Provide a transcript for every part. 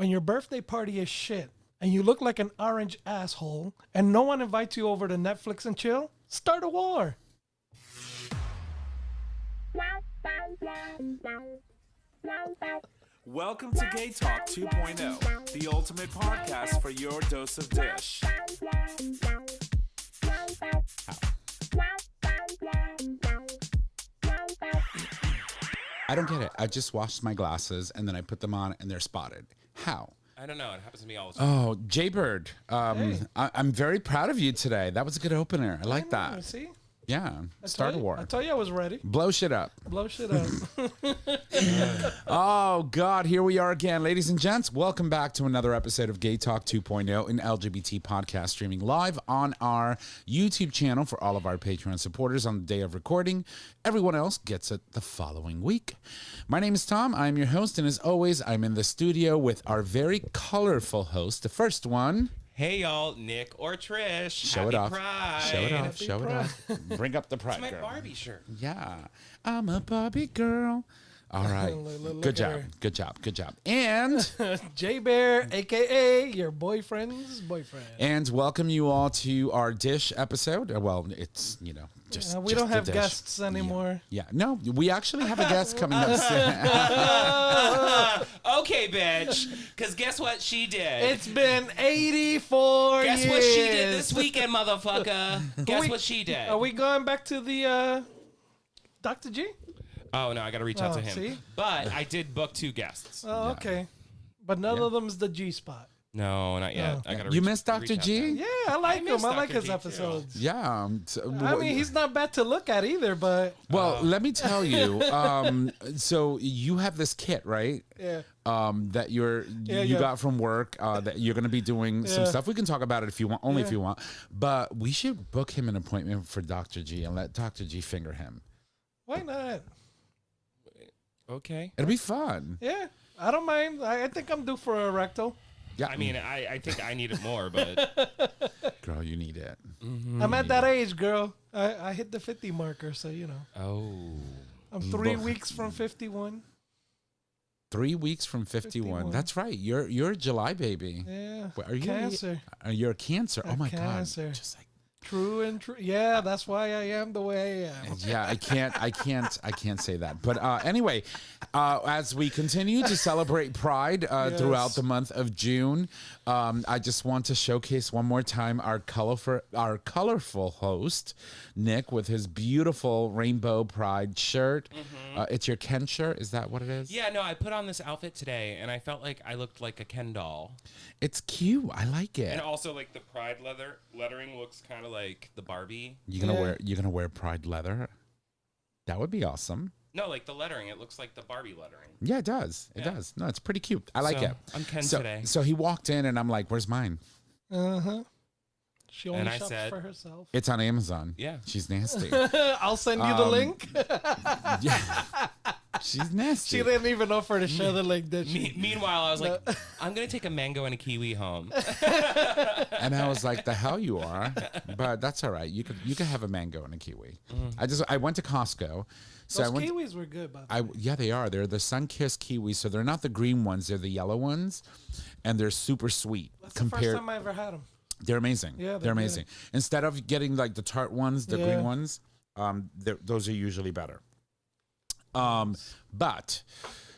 when your birthday party is shit and you look like an orange asshole and no one invites you over to Netflix and chill, start a war. Welcome to GayTalk 2.0, the ultimate podcast for your dose of dish. I don't get it. I just washed my glasses and then I put them on and they're spotted. How? I don't know. It happens to me all the time. Oh, Jaybird, I'm very proud of you today. That was a good opener. I like that. See? Yeah. Start a war. I told you I was ready. Blow shit up. Blow shit up. Oh, God. Here we are again. Ladies and gents, welcome back to another episode of Gay Talk 2.0, an LGBT podcast streaming live on our YouTube channel for all of our Patreon supporters on the day of recording. Everyone else gets it the following week. My name is Tom. I'm your host, and as always, I'm in the studio with our very colorful host. The first one. Hey, y'all. Nick or Trish. Show Happy it off. Pride. Show it off. Happy Show Pride. it off. Bring up the pride, It's my girl. Barbie shirt. Yeah. I'm a Barbie girl. All right. Look Good at job. her. Good job. Good job. And J Bear, a.k.a. your boyfriend's boyfriend. and welcome you all to our dish episode. Well, it's, just We just don't the have dish. guests anymore. Yeah. No, we actually have a guest coming up soon. Okay, bitch. Because guess what she did? It's been 84 Guess years. what she did this weekend, motherfucker? Guess we- what she did? Are we going back to the Dr. G? Oh, no. I got to reach out Oh, to him. see? But I did book 2 guests. Oh, okay. But none of them's the G spot. No, not yet. Oh. I gotta You reach- missed Dr. reach out to G? him. Yeah, I like miss him. I like Dr. his G, too. episodes. Yeah. I mean, he's not bad to look at either, but Well, let me tell you. So you have this kit, right? yeah. That you yeah. got from work, that you're going to be doing some Yeah. stuff. We can talk about it if you want, only if Yeah. you want. But we should book him an appointment for Dr. G and let Dr. G finger him. Why not? Okay. It'll be fun. Yeah, I don't mind. I think I'm due for a rectal. Yeah, I mean, I think I need it more, but girl, you need it. I'm at that age, girl. I hit the 50 marker, so oh. I'm 3 Look. weeks from 51. 3 weeks from 51. 51. That's right. You're a July baby. Yeah. Wait, are you Cancer. You're a Cancer. Oh my Cancer. God. Just like True and true. Yeah, that's why I am the way I am. yeah, I can't say that. But anyway, as we continue to celebrate Pride throughout the month of June, I just want to showcase one more time our colorful host, Nick, with his beautiful rainbow Pride shirt. It's your Ken shirt. Is that what it is? Yeah, no, I put on this outfit today, and I felt like I looked like a Ken doll. It's cute. I like it. And also, like, the Pride lettering looks kind of like the Barbie. You gonna wear Pride leather? That would be awesome. No, like the lettering. It looks like the Barbie lettering. Yeah, it does. It Yeah. does. No, it's pretty cute. I like So, it. I'm Ken so, today. So he walked in and I'm like, "Where's mine?" She only And I shops said- for herself. It's on Amazon. Yeah. She's nasty. I'll send you the link. Yeah. She's nasty. She didn't even offer to share the link, did she? Meanwhile, I was like, I'm going to take a mango and a kiwi home. And I was like, "The hell you are!" But that's all right. You could have a mango and a kiwi. I went to Costco. So Those I went. kiwis were good, by the way. Yeah, they are. They're the sun-kissed kiwis. So they're not the green ones. They're the yellow ones, and they're super sweet. That's the first time I ever had them. They're amazing. Yeah, they're they're amazing. Instead of getting like the tart ones, the Yeah. green ones, those are usually better. But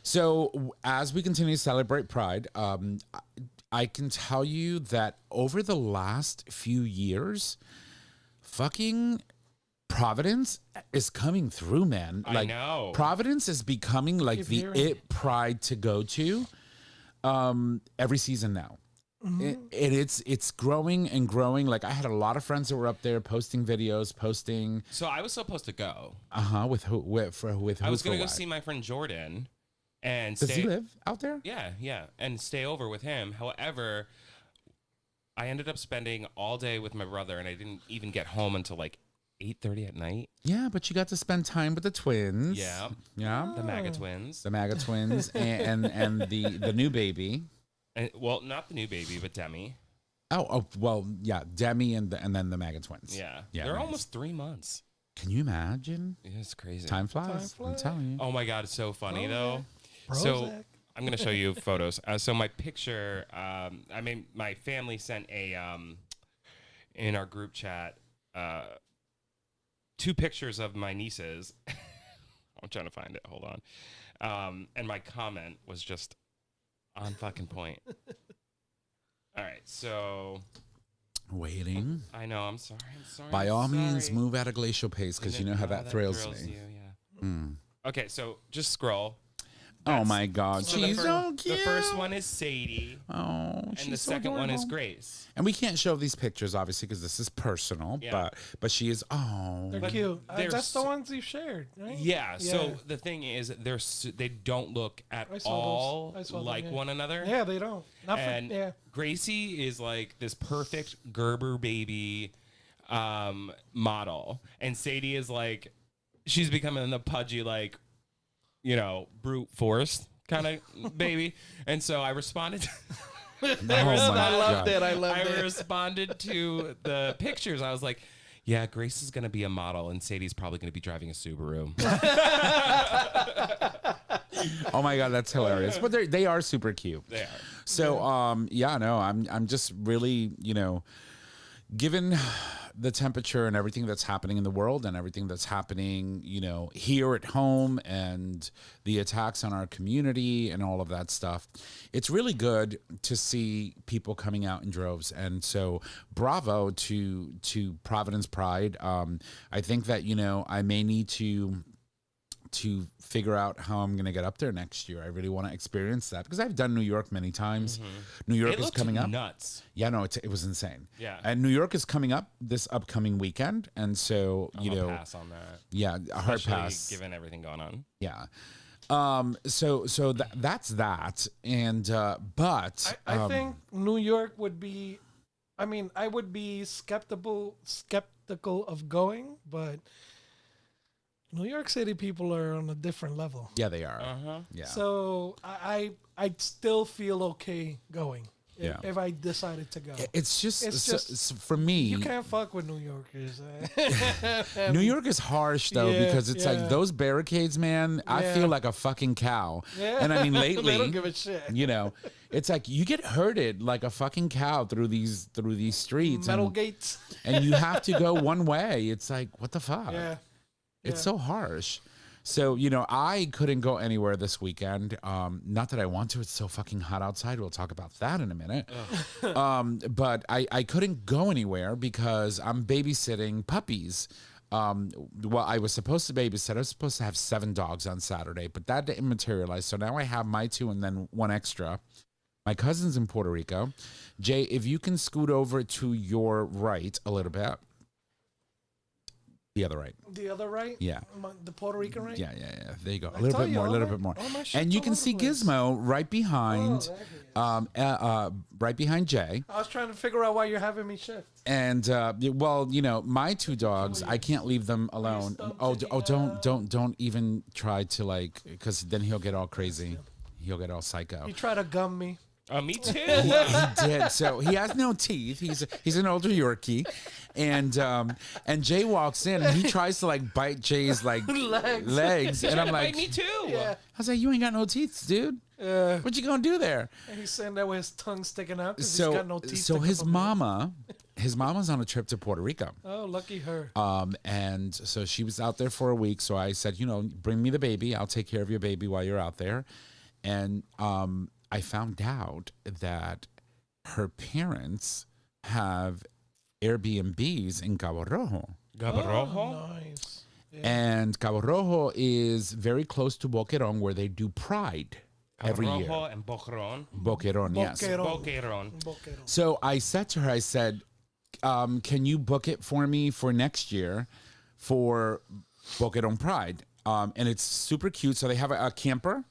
so as we continue to celebrate Pride, I can tell you that over the last few years, fucking Providence is coming through, man. I know. Providence is becoming like Keep the hearing it Pride to go to every season now. It's growing and growing. Like I had a lot of friends that were up there posting videos, posting. So I was supposed to go. With who? With who? I was for going to go what? see my friend Jordan. And Does stay, he live out there? Yeah, and stay over with him. However, I ended up spending all day with my brother, and I didn't even get home until like 8:30 at night. Yeah, but you got to spend time with the twins. Yeah. Yeah. The MAGA twins. The MAGA twins and the new baby. And, well, not the new baby, but Demi. Oh well, yeah, Demi and then the MAGA twins. Yeah. Yeah, They're nice. almost 3 months. Can you imagine? Yeah, it's crazy. Time flies. I'm telling you. Oh my God, it's so funny Prozac. though. Prozac. So I'm gonna show you photos. So my picture, my family sent in our group chat, 2 pictures of my nieces. I'm trying to find it. Hold on. And my comment was just on fucking point. All right, so Waiting. I know. I'm sorry. By all means, sorry. move at a glacial pace because you know how that thrills me. You, yeah. Okay, so just scroll. Oh my God, So she's so cute. The first one is Sadie, Oh, and she's the so second one is adorable. Grace. And we can't show these pictures obviously because this is personal. Yeah. But she is. Oh, They're But cute. they're That's the so- ones you shared, right? Yeah. So the thing is, they don't look at I saw all those. I saw them, like yeah. one another. Yeah, they don't. Not And for, yeah. Gracie is like this perfect Gerber baby model, and Sadie is like, she's becoming the pudgy, like, brute force kind of baby. And so I responded. oh my God. I loved I responded to the pictures. I was like, yeah, Grace is going to be a model, and Sadie's probably going to be driving a Subaru. Oh my God, that's hilarious. But they are super cute. They are. So I'm just really, given the temperature and everything that's happening in the world and everything that's happening, here at home and the attacks on our community and all of that stuff, it's really good to see people coming out in droves. And so bravo to Providence Pride. I think that, I may need to figure out how I'm going to get up there next year. I really want to experience that because I've done New York many times. New York It is looked coming up. nuts. Yeah, no, it was insane. Yeah. And New York is coming up this upcoming weekend. And so, I'll pass on that. yeah, a hard Especially pass. given everything going on. Yeah. That's that. And, but I think New York would be, I would be skeptical of going, but New York City people are on a different level. yeah, they are. Uh-huh. Yeah. So I'd still feel okay going Yeah. if I decided to go. It's just, It's so- just- so for me, You can't fuck with New Yorkers. New York is harsh though Yeah, because it's like yeah. those barricades, man. I Yeah. feel like a fucking cow. Yeah. And I mean, They lately, don't give a shit. it's like you get herded like a fucking cow through these streets, Metal and, gates. and you have to go one way. It's like what the fuck? Yeah. It's Yeah. so harsh. So, I couldn't go anywhere this weekend. Not that I want to. It's so fucking hot outside. We'll talk about that in a minute. But I couldn't go anywhere because I'm babysitting puppies. Well, I was supposed to babysit. I was supposed to have 7 dogs on Saturday, but that didn't materialize. So now I have my 2 and then 1 extra. My cousin's in Puerto Rico. Jay, if you can scoot over to your right a little bit. The other right. The other right? Yeah. The Puerto Rican right? Yeah. There you go. A I little tell bit you, more, a all little my- bit more. all my shit's And you all can over see the place. Gizmo right behind, Oh, there he right behind Jay. I was trying to figure out why you're having me shift. And my 2 dogs, I can't leave them alone. Don't even try to because then he'll get all crazy. He'll get all psycho. You try to gum me. Me too. He did. So he has no teeth. He's an older Yorkie, and Jay walks in and he tries to bite Jay's legs, and I'm like, me too. Yeah. I was like, you ain't got no teeth, dude. What you gonna do there? And he's saying that with his tongue sticking out because So he's got no teeth. so to his come up mama's on a trip to Puerto Rico. with. Oh, lucky her. And so she was out there for a week. So I said, bring me the baby. I'll take care of your baby while you're out there. And I found out that her parents have Airbnbs in Cabo Rojo. Gabarrojo. Nice. Yeah. And Cabo Rojo is very close to Boquerón, where they do Pride every year. Gabarrojo and Boquerón. Boquerón, yes. Boquerón. Boquerón. So I said to her, I said, can you book it for me for next year for Boquerón Pride? And it's super cute. So they have a camper,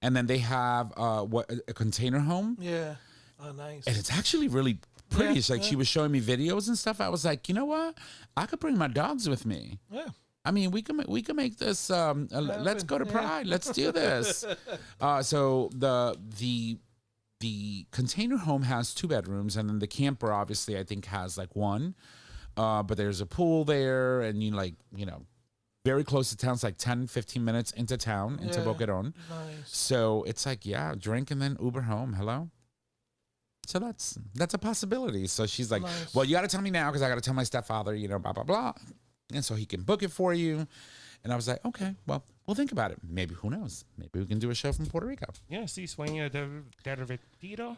and then they have a container home. Yeah. Oh, nice. And it's actually really pretty. Yeah, It's like she was showing me videos and stuff. I was like, you know what? I could bring my dogs with me. Yeah. I mean, we can make this. Let's go to Pride. Let's do this. So the container home has 2 bedrooms, and then the camper obviously I think has 1. But there's a pool there, and very close to town. It's like 10, 15 minutes into town, into Yeah. Boquerón. Nice. So it's like, yeah, drink and then Uber home. Hello? So that's a possibility. So she's like, Nice. well, you got to tell me now because I got to tell my stepfather, blah, blah, blah. And so he can book it for you. And I was like, okay, well, we'll think about it. Maybe, who knows? Maybe we can do a show from Puerto Rico. Yeah, sí, sueño divertido.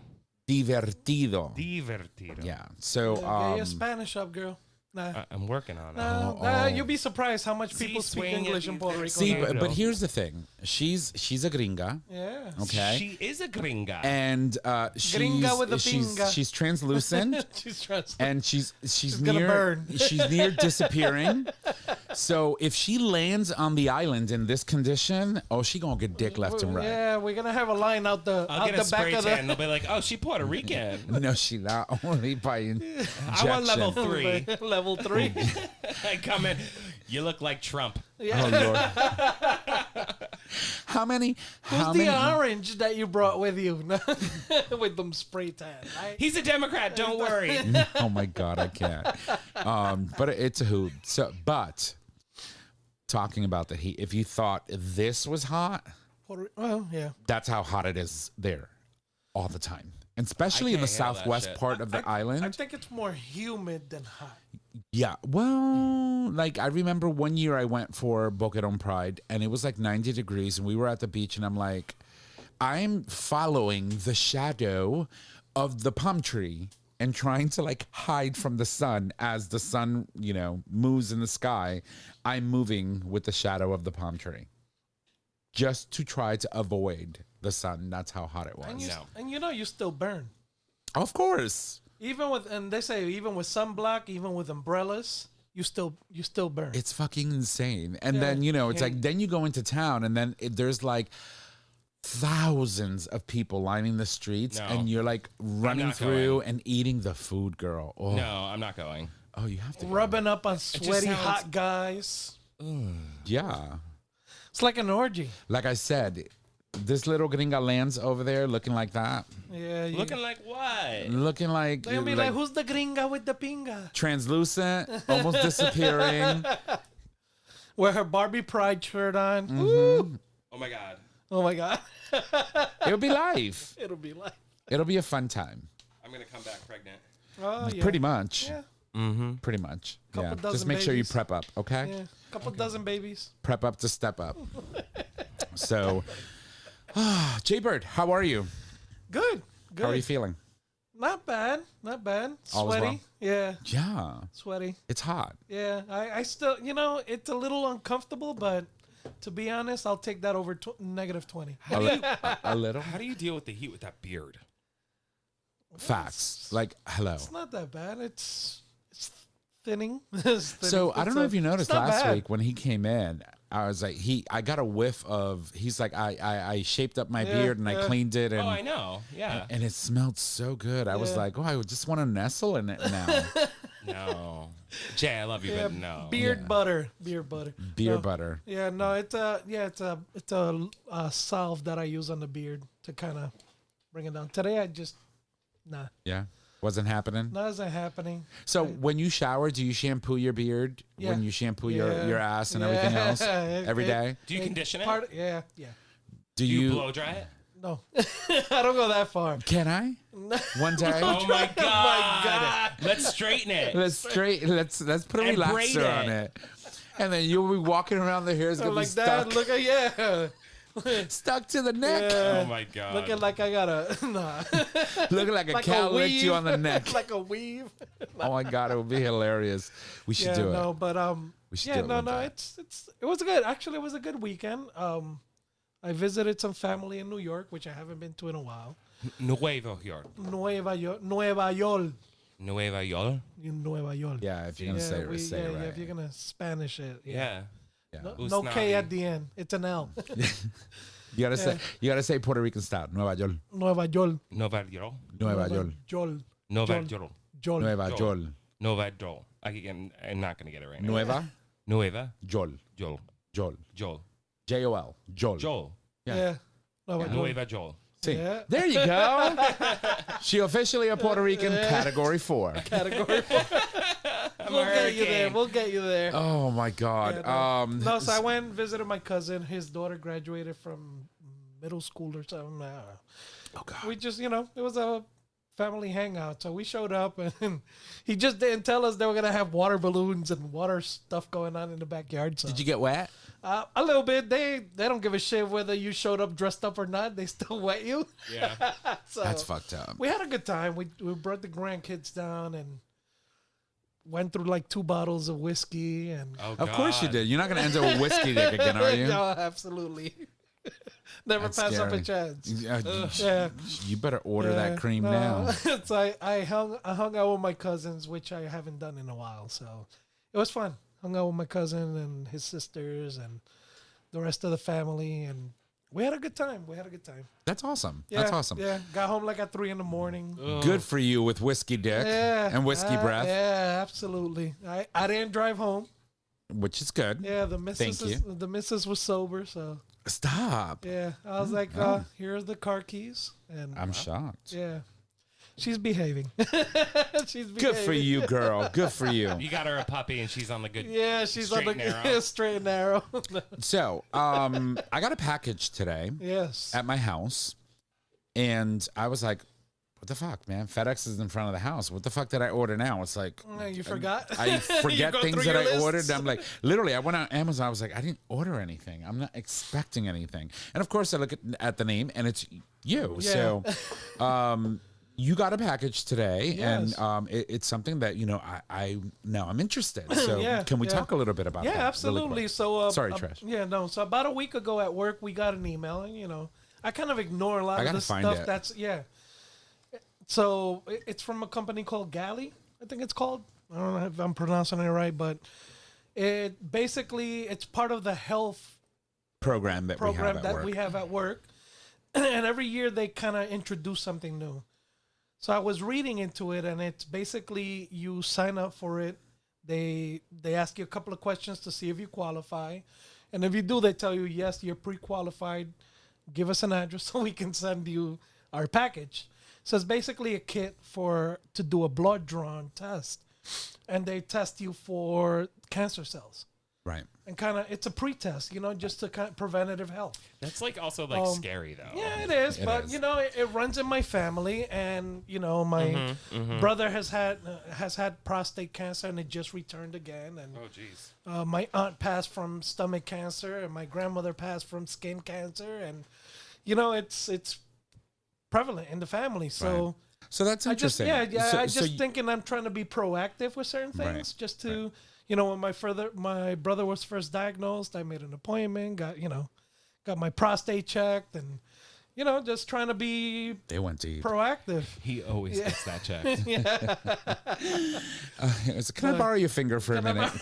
Divertido. Yeah. So, Get your Spanish up, girl. Nah. I'm working on it. Nah, you'll be surprised how much Sí, people speak sueño English in Puerto Rico. see, now. but here's the thing. She's a gringa. Yeah. Okay. She is a gringa. And Gringa with a pinga. she's translucent. She's trust. And she's gonna near burn. she's near disappearing. So if she lands on the island in this condition, she gonna get dick left and right. Yeah, we're gonna have a line out the I'll out get the a back spray of tan. the. They'll be like, oh, she Puerto Rican. No, she not only by injection. I want level 3. Level 3. I come in. You look like Trump. Oh Lord. How many? Who's the orange that you brought with you with them spray tan? Right? He's a Democrat. Don't worry. Oh my God, I can't. But it's a hoot. So, but talking about the heat, if you thought this was hot, Well, yeah. that's how hot it is there all the time. And especially in the can't handle that southwest shit. part of the island. I think it's more humid than hot. Yeah. Well, like I remember one year I went for Boquerón Pride and it was like 90 degrees and we were at the beach and I'm like, I'm following the shadow of the palm tree and trying to like hide from the sun as the sun, moves in the sky. I'm moving with the shadow of the palm tree just to try to avoid the sun. That's how hot it was. And you still burn. Of course. And they say even with sunblock, even with umbrellas, you still burn. It's fucking insane. And Yeah. then, it's like, then you go into town and then there's like thousands of people lining the streets No. and you're like running not through going. and eating the food, girl. Oh, No, I'm not going. oh you have to. go. Rubbing up on sweaty sounds- hot guys. Yeah. It's like an orgy. Like I said, this little gringa lands over there looking like that. Yeah. Looking like what? Looking like, They'll be like, who's the gringa with the pinga? translucent, almost disappearing. Wear her Barbie Pride shirt on. Mm-hmm. Woo! Oh my God. Oh my God. It'll be live. It'll be like. It'll be a fun time. I'm gonna come back pregnant. Oh yeah. Pretty much. Yeah. Mm-hmm. Pretty much. Couple Yeah. Just dozen make sure you babies. prep up, okay? Yeah. Couple dozen babies. Prep up to step up. So, Jay Bird, how are you? Good. Good. How are you feeling? Not bad. Not bad. All is Sweaty. well? Yeah. Yeah, Sweaty. it's hot. Yeah. I still, it's a little uncomfortable, but to be honest, I'll take that over negative 20. A little. How do you deal with the heat with that beard? Facts. Like, hello. It's not that bad. It's thinning. It's thinning. So I don't know if you It's noticed not last bad. week when he came in, I was like, I got a whiff of, he's like, I shaped up my Yeah, beard and I yeah. cleaned it Oh, I and know. Yeah. and it smelled so good. I was Yeah. like, I just want to nestle in it now. No. Jay, I love you, Yeah, but no. beard Yeah. butter. Beard butter. Beer No. butter. Yeah, no, it's a salve that I use on the beard to kind of bring it down. Today I just Yeah. Wasn't happening. that isn't happening. So when you shower, do you shampoo your beard? Yeah. When you shampoo Yeah. your ass and everything else every day? Do you condition it? Yeah, yeah. Do Do you you? blow dry it? No, I don't go that far. Can I? One day. Oh my God. God. Let's straighten it. Let's put a And braid relaxer on it. it. And then you'll be walking around the hair is gonna Like be that. stuck, Look at stuck to the neck. Yeah. Oh my God. Looking like I got a nah. Looking like a Like cow a licked you weave. on the neck. like a weave. Oh my God, it would be hilarious. We should Yeah, do no, it. but We should yeah, do it no, one no, time. it was good. Actually, it was a good weekend. I visited some family in New York, which I haven't been to in a while. Nuevo York. Nueva York, Nueva York, Nueva York. Nueva York. Yeah, if you're gonna say it, say it right. Yeah, if you're gonna Spanish it, Yeah. No, Usnavi. no K at the end. It's an L. You gotta say Puerto Rican style. Nueva York. Nueva York. Nueva York. Nueva York. York. Nueva York. York. York. Nueva York. York. Nueva York. I'm not going to get it right now. Nueva Nueva York. York. York. Joel. J-O-L. York. Joel. Yeah. Yeah. Nueva York. Nueva Joel. See, Yeah. there you go. She officially a Puerto Rican, category 4. Category 4. We'll get you there. We'll get you there. Oh my God. Yeah, no, so I went and visited my cousin. His daughter graduated from middle school or something. I don't know. Oh God. We just, it was a family hangout. So we showed up and he just didn't tell us they were going to have water balloons and water stuff going on in the backyard. So Did you get wet? a little bit. They don't give a shit whether you showed up dressed up or not. They still wet you. Yeah. So That's fucked up. we had a good time. We brought the grandkids down and went through like 2 bottles of whiskey. And Oh, Of course you God. did. You're not going to end up with whiskey dick again, are you? No, absolutely. Never That's pass up a scary. chance. Yeah. You better order that cream now. So I hung out with my cousins, which I haven't done in a while. So it was fun. Hung out with my cousin and his sisters and the rest of the family, and we had a good time. That's awesome. Yeah, That's awesome. Yeah, got home like at 3 a.m. Good for you with whiskey dick and whiskey breath, Yeah, absolutely. I didn't drive home. which is good. Yeah, the missus Thank you. the missus was sober, so Stop. yeah. I was like, here's the car keys, and I'm shocked. yeah, she's behaving. She's behaving. Good for you, girl. Good for you. You got her a puppy, and she's on the good. Yeah, she's on Straight the and narrow. straight and narrow. So, I got a package today Yes. at my house, and I was like, "What the fuck, man? FedEx is in front of the house. What the fuck did I order now?" It's like You forgot? I You forget go things through that your I ordered. lists? I'm like, literally, I went on Amazon. I was like, I didn't order anything. I'm not expecting anything. And of course, I look at the name, and it's you. Yeah. So, you got a package today, Yes. and it's something that I now I'm interested. So, Yeah, can we yeah. talk a little bit about that? Yeah, really absolutely. quick? So, Sorry, Trash. Yeah, no. So about a week ago at work, we got an email, and I kind of ignore a lot I of gotta the find stuff. it. That's So it's from a company called Galley, I think it's called. I don't know if I'm pronouncing it right, but it's part of the health Program that program we have at that work. we have at work, and every year they kind of introduce something new. So I was reading into it, and it's basically you sign up for it. They ask you a couple of questions to see if you qualify, and if you do, they tell you yes, you're pre-qualified. Give us an address so we can send you our package. So it's basically a kit to do a blood drawn test, and they test you for cancer cells. Right. And it's a pre-test, just to kind of preventative health. That's like also like scary though. Yeah, it is. It But is. it runs in my family, and my brother has had prostate cancer, and it just returned again. And Oh jeez. my aunt passed from stomach cancer, and my grandmother passed from skin cancer, and it's prevalent in the family. So. Right. So that's I just interesting. I So just thinking I'm trying to be proactive with certain things, Right, just to when my brother was first diagnosed, I made an appointment, got my prostate checked, and just trying to be they went deep. proactive. He always gets that checked. Can I borrow your finger for a minute?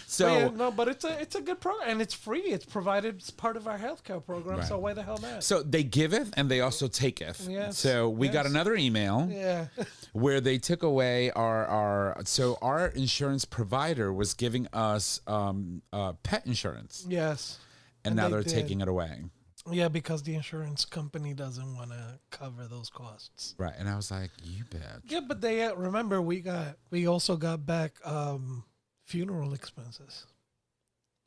So, But it's a good program, and it's free. It's provided as part of our healthcare program. Right. So why the hell not? so they giveth and they also taketh. Yes, So we got yes. another email Yeah, where they took away our insurance provider was giving us pet insurance, yes. and now they they're did. taking it away. Yeah, because the insurance company doesn't want to cover those costs. Right. And I was like, you bitch. Yeah, but they remember we also got back funeral expenses,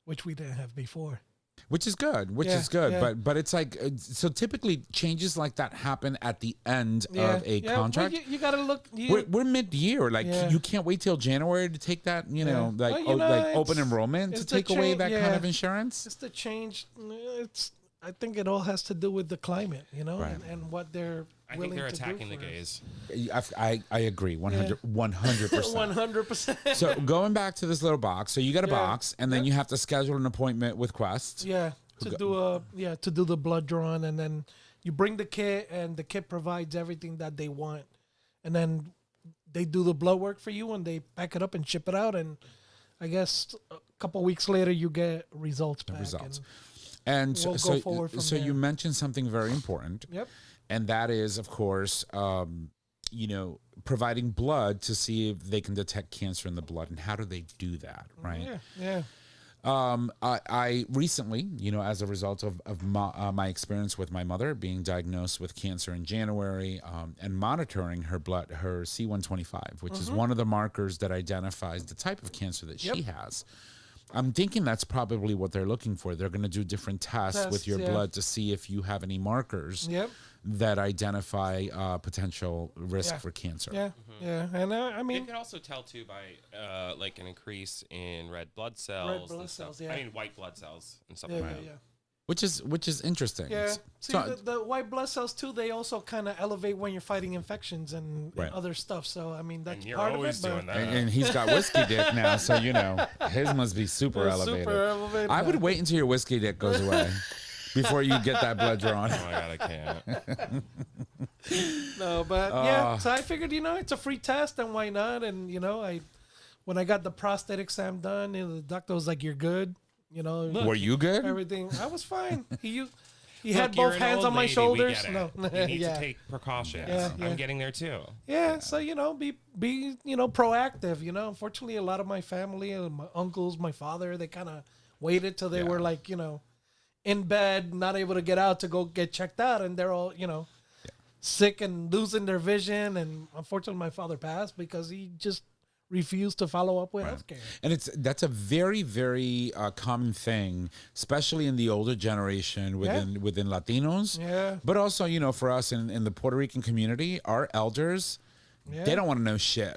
which we didn't have before. Which is good. Yeah, yeah. But it's like so typically changes like that happen at the end of a contract. Well, you got to look. We're mid-year. Like Yeah. you can't wait till January to take that. Well, Open it's- enrollment to it's the take away change- that kind yeah. of insurance. It's the change. I think it all has to do with the climate, Right. and what they're I willing think they're to do attacking the for us. gays. I agree 100%. 100%. So going back to this little box, so you got a Yeah. box, and then Yep. you have to schedule an appointment with Quest. Yeah, to do the blood drawn, and then you bring the kit, and the kit provides everything that they want, and then they do the blood work for you, and they pack it up and ship it out, and I guess a couple weeks later you get results back. results. and- And We'll go forward from so you there. mentioned something very important, Yep. and that is, of course, providing blood to see if they can detect cancer in the blood, and how do they do that, right? Yeah. I recently, as a result of my experience with my mother being diagnosed with cancer in January, and monitoring her C125, which is one of the markers that identifies the type of cancer that she has. I'm thinking that's probably what they're looking for. They're going to do different tests with your blood to see if you have any markers that identify potential risk for cancer. Yeah, and I You mean, can also tell too by like an increase in red blood cells. Red blood cells, I mean white blood cells and stuff yeah, like yeah, that. yeah. Which is interesting. Yeah. See, So- the white blood cells too. They also kind of elevate when you're fighting infections and other stuff. So I mean, that's And you're part always of it. doing that. and he's got whiskey dick now, so his must be super elevated. Super elevated. I would wait until your whiskey dick goes away before you get that blood drawn. Oh my god, I can't. No, but yeah. So I figured, it's a free test, and why not? And when I got the prostate exam done, the doctor was like, "You're good." Were you good? Everything. I was fine. He Look, had you're both an hands old on my lady, we shoulders. get it. No, You need yeah. to take precautions. Yeah. I'm getting there too. Yeah, so be proactive. Unfortunately, a lot of my family, my uncles, my father, they kind of waited till they were like in bed, not able to get out to go get checked out, and they're all sick and losing their vision. And unfortunately, my father passed because he just refused to follow up with healthcare. And that's a very, very common thing, especially in the older generation within Latinos. Yeah. But also, for us in the Puerto Rican community, our elders, they don't want to know shit.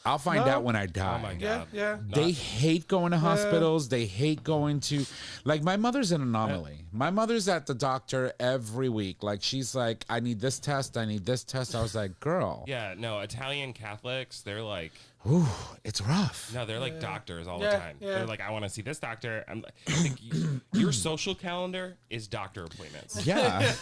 I'll find out when I die. Oh my Yeah, god. yeah. They hate going to hospitals. They hate going to, like, my mother's an anomaly. My mother's at the doctor every week. Like, she's like, I need this test. I need this test. I was like, girl. Yeah, no, Italian Catholics, they're like, Ooh, it's rough. no, they're like doctors all the Yeah, time. yeah. They're like, I want to see this doctor. I'm like, your social calendar is doctor appointments. Yeah.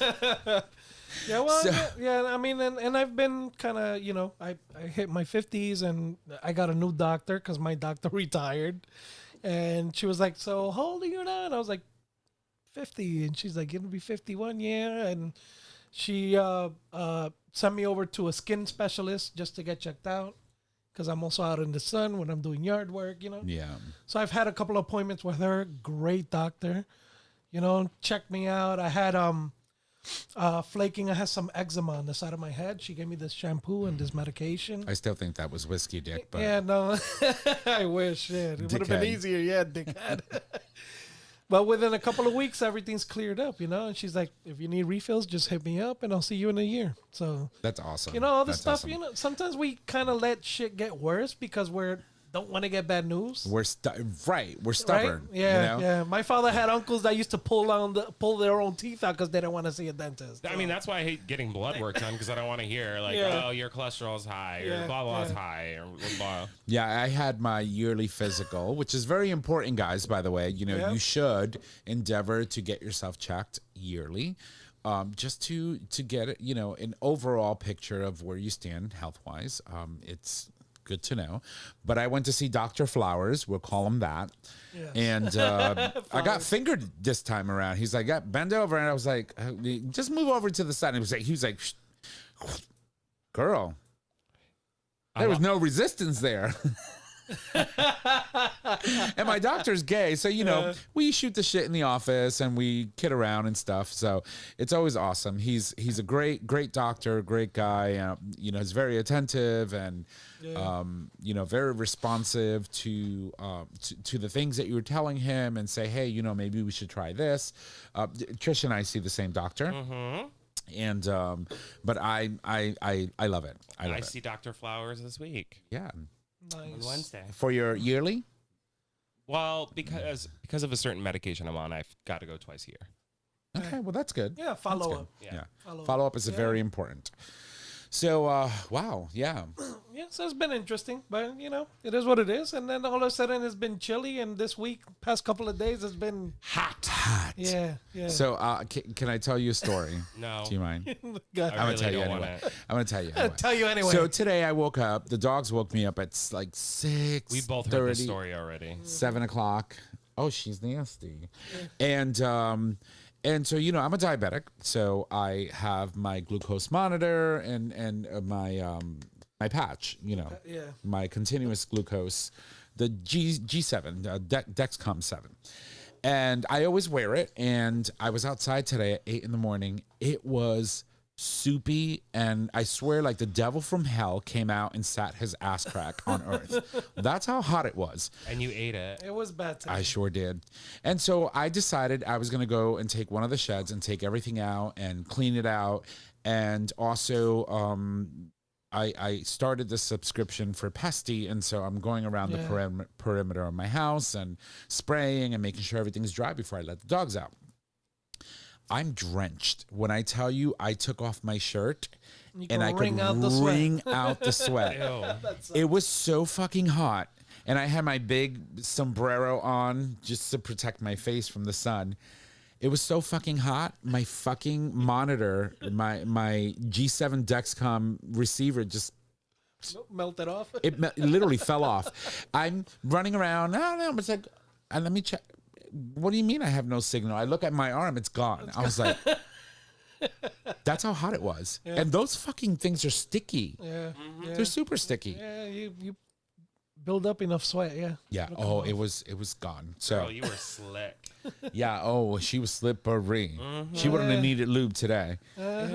Yeah, well, So- yeah. I mean, and I've been kind of, I hit my 50s and I got a new doctor because my doctor retired, and she was like, "So how old are you now?" And I was like, 50, and she's like, "Gonna be 51, yeah." And she sent me over to a skin specialist just to get checked out because I'm also out in the sun when I'm doing yard work, Yeah. So I've had a couple of appointments with her. Great doctor, checked me out. I had flaking. I had some eczema on the side of my head. She gave me this shampoo and this medication. I still think that was whiskey dick, but Yeah, no, I wish. Yeah, it would have been Dickhead. easier. Yeah, dickhead. But within a couple of weeks, everything's cleared up, And she's like, if you need refills, just hit me up, and I'll see you in a year. So, that's awesome. all this That's stuff. awesome. Sometimes we kind of let shit get worse because don't want to get bad news. We're We're stubborn. Right? Yeah, yeah. My father had uncles that used to pull their own teeth out because they didn't want to see a dentist. I mean, that's why I hate getting blood work done because I don't want to hear like, Yeah. oh, your cholesterol's high Yeah, or blah blah is yeah. high or blah. Yeah, I had my yearly physical, which is very important, guys, by the way. You should endeavor to get yourself checked yearly, just to get it, an overall picture of where you stand health-wise. It's good to know. But I went to see Dr. Flowers, we'll call him that. Yes. And I got fingered this time around. He's like, yeah, bend over. And I was like, just move over to the side. And he was like, "Shh. Girl, there was no resistance there." And my doctor's gay, so we shoot the shit in the office and we kid around and stuff. So it's always awesome. He's a great doctor, great guy. He's very attentive and very responsive to the things that you were telling him and say, hey, maybe we should try this. Trish and I see the same doctor. Mm-hmm. And but I love it. I love it. see Dr. Flowers this week Yeah. on Nice. Wednesday. For your yearly? Well, because of a certain medication I'm on, I've got to go twice a year. Okay, well that's good. Yeah, follow up. Yeah. Follow up. Follow up is very important. So wow, yeah. Yeah, so it's been interesting, but it is what it is. And then all of a sudden it's been chilly, and this week, past couple of days, it's been Hot. yeah. So can I tell you a story? No. Do you mind? God, I gonna really tell you don't anyway. want it. I'm gonna tell you. I'll Anyway. tell you anyway. So today I woke up. The dogs woke me up at like 6. We both heard the story already. 7 o'clock. Oh, she's nasty. And so, I'm a diabetic. So I have my glucose monitor and my patch, yeah. my continuous glucose the G7, Dexcom 7. And I always wear it. And I was outside today at 8 in the morning. It was soupy, and I swear like the devil from hell came out and sat his ass crack on earth. That's how hot it was. And you ate it. It was bad today. I sure did. And so I decided I was going to go and take one of the sheds and take everything out and clean it out. And also, I started the subscription for Pesty, and so I'm going around the perimeter of my house and spraying and making sure everything's dry before I let the dogs out. I'm drenched. When I tell you I took off my shirt and I could wring out the sweat. It was so fucking hot. And I had my big sombrero on just to protect my face from the sun. It was so fucking hot. My fucking monitor, my G7 Dexcom receiver just melted off. It literally fell off. I'm running around. I don't know. It's like, let me check. What do you mean I have no signal? I look at my arm. It's gone. I was like, that's how hot it was. Yeah. And those fucking things are sticky. Yeah. They're super sticky. Yeah, you build up enough sweat. Yeah. Yeah. Oh, it was gone. So Girl, you were slick. Yeah. Oh, she was slippery. She wouldn't have needed lube today. But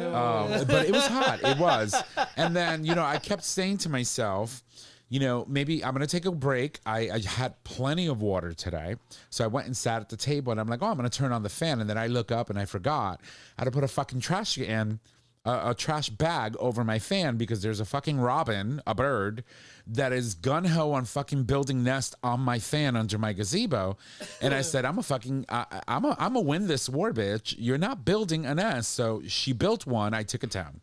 it was hot. It was. And then, I kept saying to myself, maybe I'm going to take a break. I had plenty of water today. So I went and sat at the table and I'm like, I'm going to turn on the fan. And then I look up and I forgot I had to put a fucking trash can, a trash bag over my fan because there's a fucking robin, a bird, that is gun-ho on fucking building nest on my fan under my gazebo. And I said, I'm a win this war, bitch. You're not building a nest. So she built one. I took it down.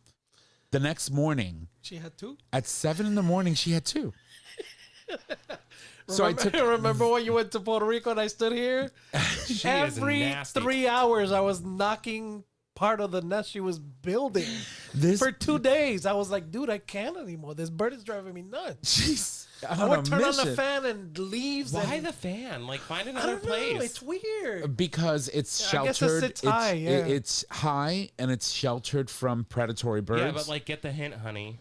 The next morning, she had two. At 7 in the morning, she had two. So remember when you went to Puerto Rico and I stood here? Every 3 hours, I was knocking part of the nest she was building for 2 days. I was like, dude, I can't anymore. This bird is driving me nuts. Jeez. I would turn on the fan and leaves. Why the fan? Like, find another place. It's weird. Because it's sheltered. I guess it's high. It's high and it's sheltered from predatory birds. Yeah, but like, get the hint, honey.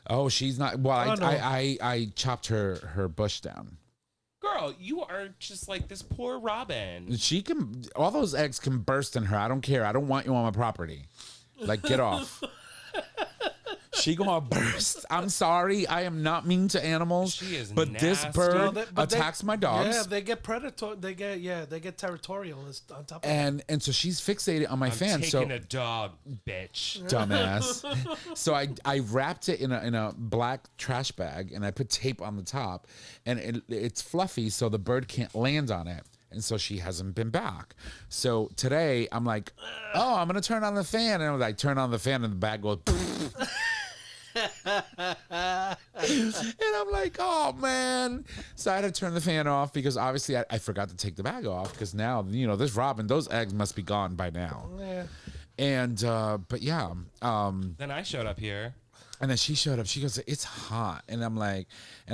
Oh, she's not. Well, I chopped her bush down. Girl, you are just like this poor robin. She can. All those eggs can burst in her. I don't care. I don't want you on my property. Like, get off. She gonna burst. I'm sorry. I am not mean to animals. She is but nasty. This bird attacks my dogs. Yeah, they get predatory. They get territorial on top of and so she's fixated on my fan. Taking a dog, bitch. Dumbass. So I wrapped it in a black trash bag and I put tape on the top, and it's fluffy so the bird can't land on it. And so she hasn't been back. So today I'm like, I'm gonna turn on the fan, and I turn on the fan and the bag goes. And I'm like, oh man. So I had to turn the fan off because obviously I forgot to take the bag off because now, this robin, those eggs must be gone by now. Yeah. And but yeah. Then I showed up here. And then she showed up. She goes, it's hot. And I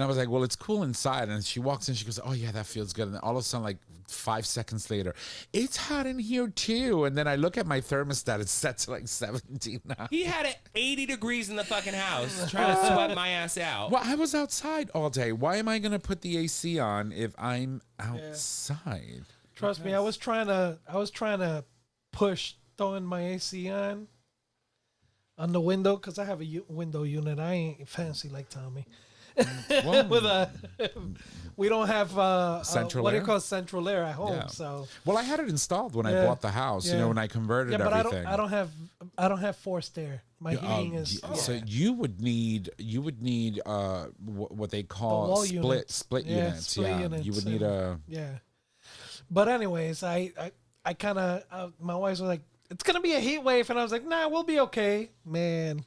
was like, well, it's cool inside. And she walks in. She goes, oh, yeah, that feels good. And then all of a sudden, like 5 seconds later, it's hot in here, too. And then I look at my thermostat. It's set to like 17 now. He had it 80 degrees in the fucking house trying to sweat my ass out. Well, I was outside all day. Why am I going to put the AC on if I'm outside? Yeah. Trust me, I was trying to push throwing my AC on the window because I have a window unit. I ain't fancy like Tommy. We don't have central what air? do you call central air at home? Yeah. So well, I had it installed when I bought the house. When I converted everything. I don't have forced air. My heating is. So you would need what they call split units. Units, you would need a But anyways, I kind of my wife was like, it's gonna be a heat wave, and I was like, nah, we'll be okay, man.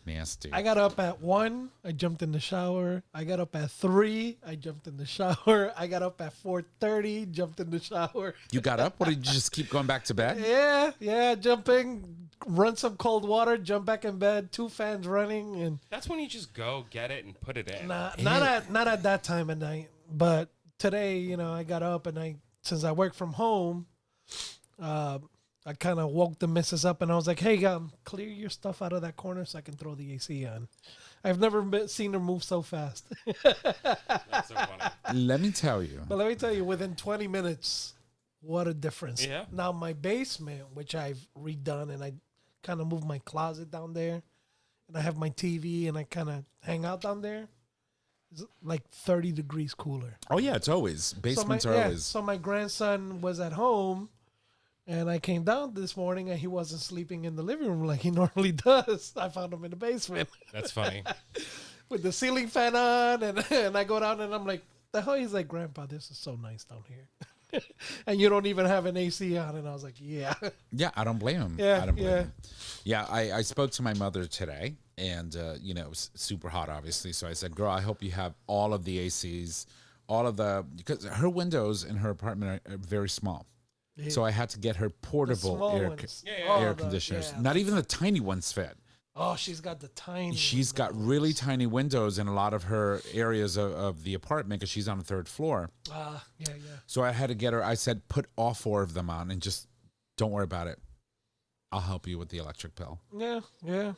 Nasty. I got up at 1. I jumped in the shower. I got up at 3. I jumped in the shower. I got up at 4:30. Jumped in the shower. You got up? What, did you just keep going back to bed? Yeah. Jumping, run some cold water, jump back in bed. 2 fans running, and that's when you just go get it and put it in. Not at that time of night. But today, I got up and since I work from home, I kind of woke the missus up, and I was like, "Hey, clear your stuff out of that corner so I can throw the AC on." I've never seen her move so fast. That's so funny. Let me tell you. But let me tell you, within 20 minutes, what a difference. Yeah. Now, my basement, which I've redone, and I kind of moved my closet down there, and I have my TV, and I kind of hang out down there, it's like 30 degrees cooler. Oh yeah, it's always basements are always. So my grandson was at home, and I came down this morning, and he wasn't sleeping in the living room like he normally does. I found him in the basement That's funny. with the ceiling fan on, and I go down, and I'm like, the hell? He's like, Grandpa, this is so nice down here. And you don't even have an AC on. And I was like, yeah. Yeah, I don't blame him. Yeah, I don't blame yeah. him. Yeah, I spoke to my mother today, and you know, it was super hot, obviously. So I said, "Girl, I hope you have all of the ACs, because her windows in her apartment are very small." Yeah. So I had to get her portable small air, ones. air conditioners. Not even the tiny ones fit. Oh, she's got the tiny. She's got really tiny windows in a lot of her areas of the apartment because she's on the third floor. Yeah. So I had to get her. I said, put all 4 of them on and just don't worry about it. I'll help you with the electric bill. Yeah.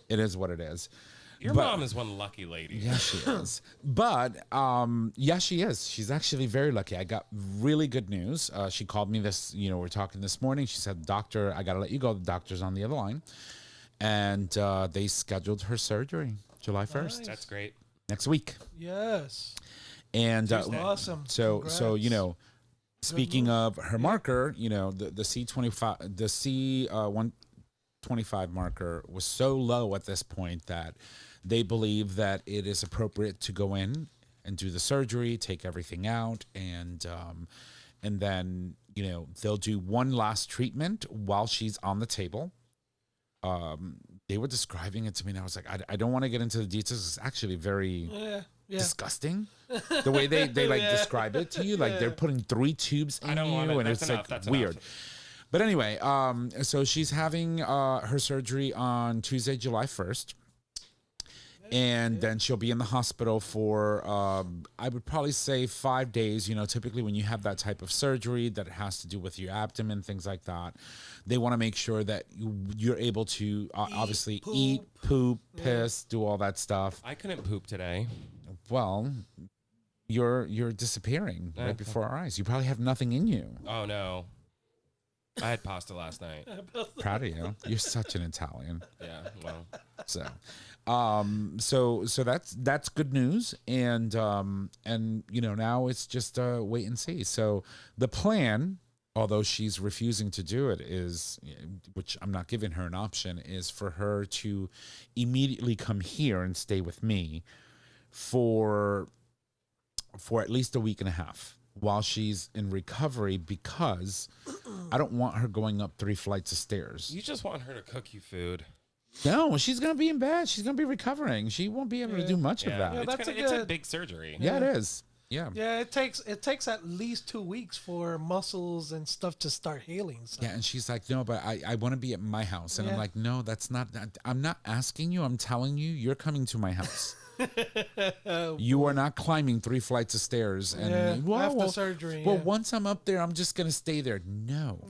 It is what it is. Your mom is one lucky lady. Yeah, she is. But yeah, she is. She's actually very lucky. I got really good news. She called me we're talking this morning. She said, "Doctor, I got to let you go. The doctor's on the other line." And they scheduled her surgery July 1st. Nice. That's great. Next week. Yes. And Awesome. So Congrats. you know, speaking of her marker, you know, the C25, the C125 marker was so low at this point that they believe that it is appropriate to go in and do the surgery, take everything out, and then, you know, they'll do one last treatment while she's on the table. They were describing it to me, and I was like, I don't want to get into the details. It's actually very disgusting the way they like describe it to you. Like they're putting 3 tubes in you, and it's like weird. But anyway, so she's having her surgery on Tuesday, July 1st. And then she'll be in the hospital for, I would probably say 5 days. You know, typically when you have that type of surgery that has to do with your abdomen, things like that, they want to make sure that you're able to obviously eat, poop, piss, do all that stuff. I couldn't poop today. Well, you're disappearing right before our eyes. You probably have nothing in you. Oh, no. I had pasta last night. Proud of you. You're such an Italian. Yeah, well. So that's good news, and you know, now it's just wait and see. So the plan, although she's refusing to do it, is, which I'm not giving her an option, is for her to immediately come here and stay with me for at least a week and a half while she's in recovery, because I don't want her going up 3 flights of stairs. You just want her to cook you food. No, she's going to be in bed. She's going to be recovering. She won't be able to do much of that. Yeah, It's a big surgery. Yeah, it is. Yeah. Yeah, it takes at least 2 weeks for muscles and stuff to start healing. So. Yeah, and she's like, "No, but I want to be at my house." And I'm Yeah. like, "No, that's not. I'm not asking you. I'm telling you, you're coming to my house. You are not climbing 3 flights of stairs." And after surgery. Well, once I'm up there, I'm just gonna stay there. No.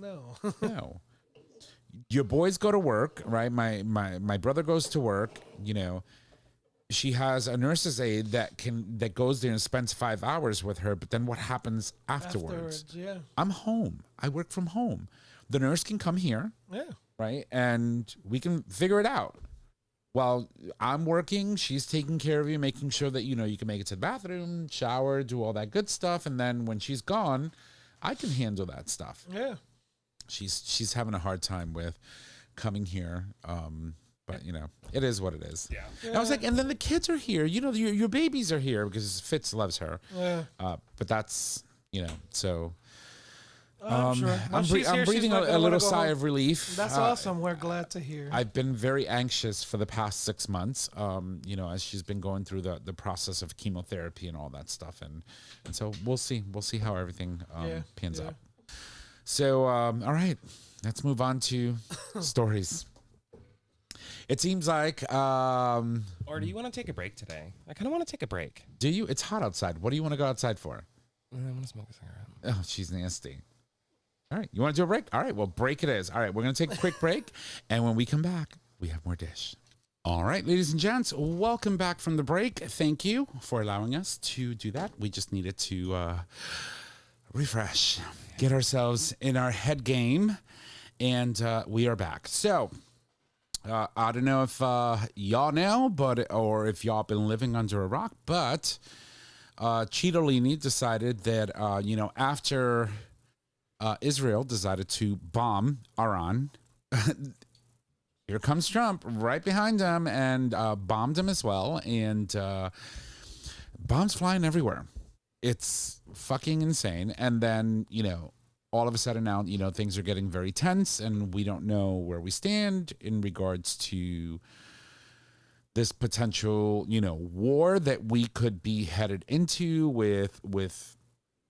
No. Your boys go to work, right? My brother goes to work. You know, she has a nurse's aide that goes there and spends 5 hours with her. But then what happens afterwards? Yeah. I'm home. I work from home. The nurse can come here. Yeah. Right? And we can figure it out. While I'm working, she's taking care of you, making sure that, you know, you can make it to the bathroom, shower, do all that good stuff. And then when she's gone, I can handle that stuff. Yeah. She's having a hard time with coming here. But, you know, it is what it is. Yeah. And I was like, and then the kids are here. You know, your babies are here because Fitz loves her. Yeah. But that's, you know, so... I'm sure. I'm breathing a little sigh of relief. That's awesome. We're glad to hear. I've been very anxious for the past 6 months, you know, as she's been going through the process of chemotherapy and all that stuff. And so we'll see how everything pans out. So, all right, let's move on to stories. It seems like... or do you want to take a break today? I kind of want to take a break. Do you? It's hot outside. What do you want to go outside for? I want to smoke a cigarette. Oh, she's nasty. All right. You want to do a break? All right. Well, break it is. All right. We're going to take a quick break. And when we come back, we have more dish. All right, ladies and gents, welcome back from the break. Thank you for allowing us to do that. We just needed to refresh, get ourselves in our head game, and we are back. So, I don't know if y'all know, or if y'all been living under a rock, but Cittadini decided that, after Israel decided to bomb Iran, here comes Trump right behind him and bombed him as well. And bombs flying everywhere. It's fucking insane. And then, all of a sudden now, things are getting very tense and we don't know where we stand in regards to this potential, war that we could be headed into with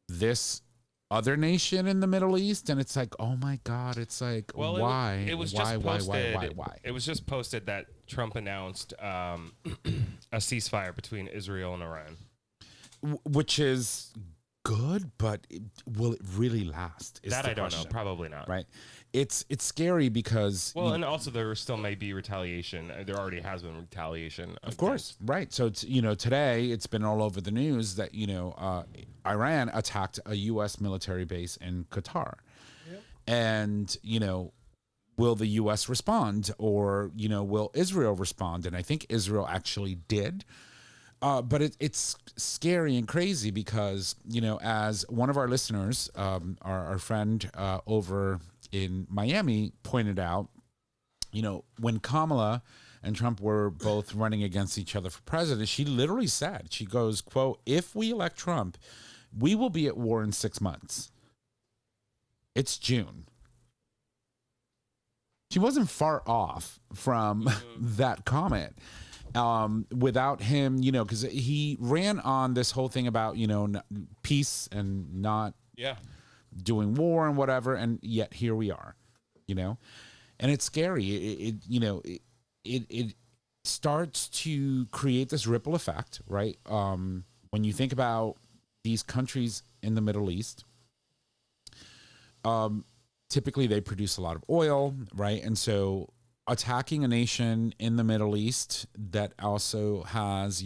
this other nation in the Middle East. And it's like, oh my God, it's like, Well, why? It was why, just posted. Why? It was just posted that Trump announced a ceasefire between Israel and Iran. Which is good, but will it really last? That I don't know. Probably not. Right. It's scary because and also there still may be retaliation. There already has been retaliation. Of course, right. So it's, today it's been all over the news that Iran attacked a U.S. military base in Qatar, and will the U.S. respond, or will Israel respond? And I think Israel actually did. But it's scary and crazy because, as one of our listeners, our friend over in Miami pointed out, when Kamala and Trump were both running against each other for president, she literally said, she goes, quote, if we elect Trump, we will be at war in 6 months. It's June. She wasn't far off from that comment. Without him, because he ran on this whole thing about, peace and not doing war and whatever. And yet here we are, and it's scary. It starts to create this ripple effect, right? When you think about these countries in the Middle East, typically they produce a lot of oil, right? And so attacking a nation in the Middle East that also has,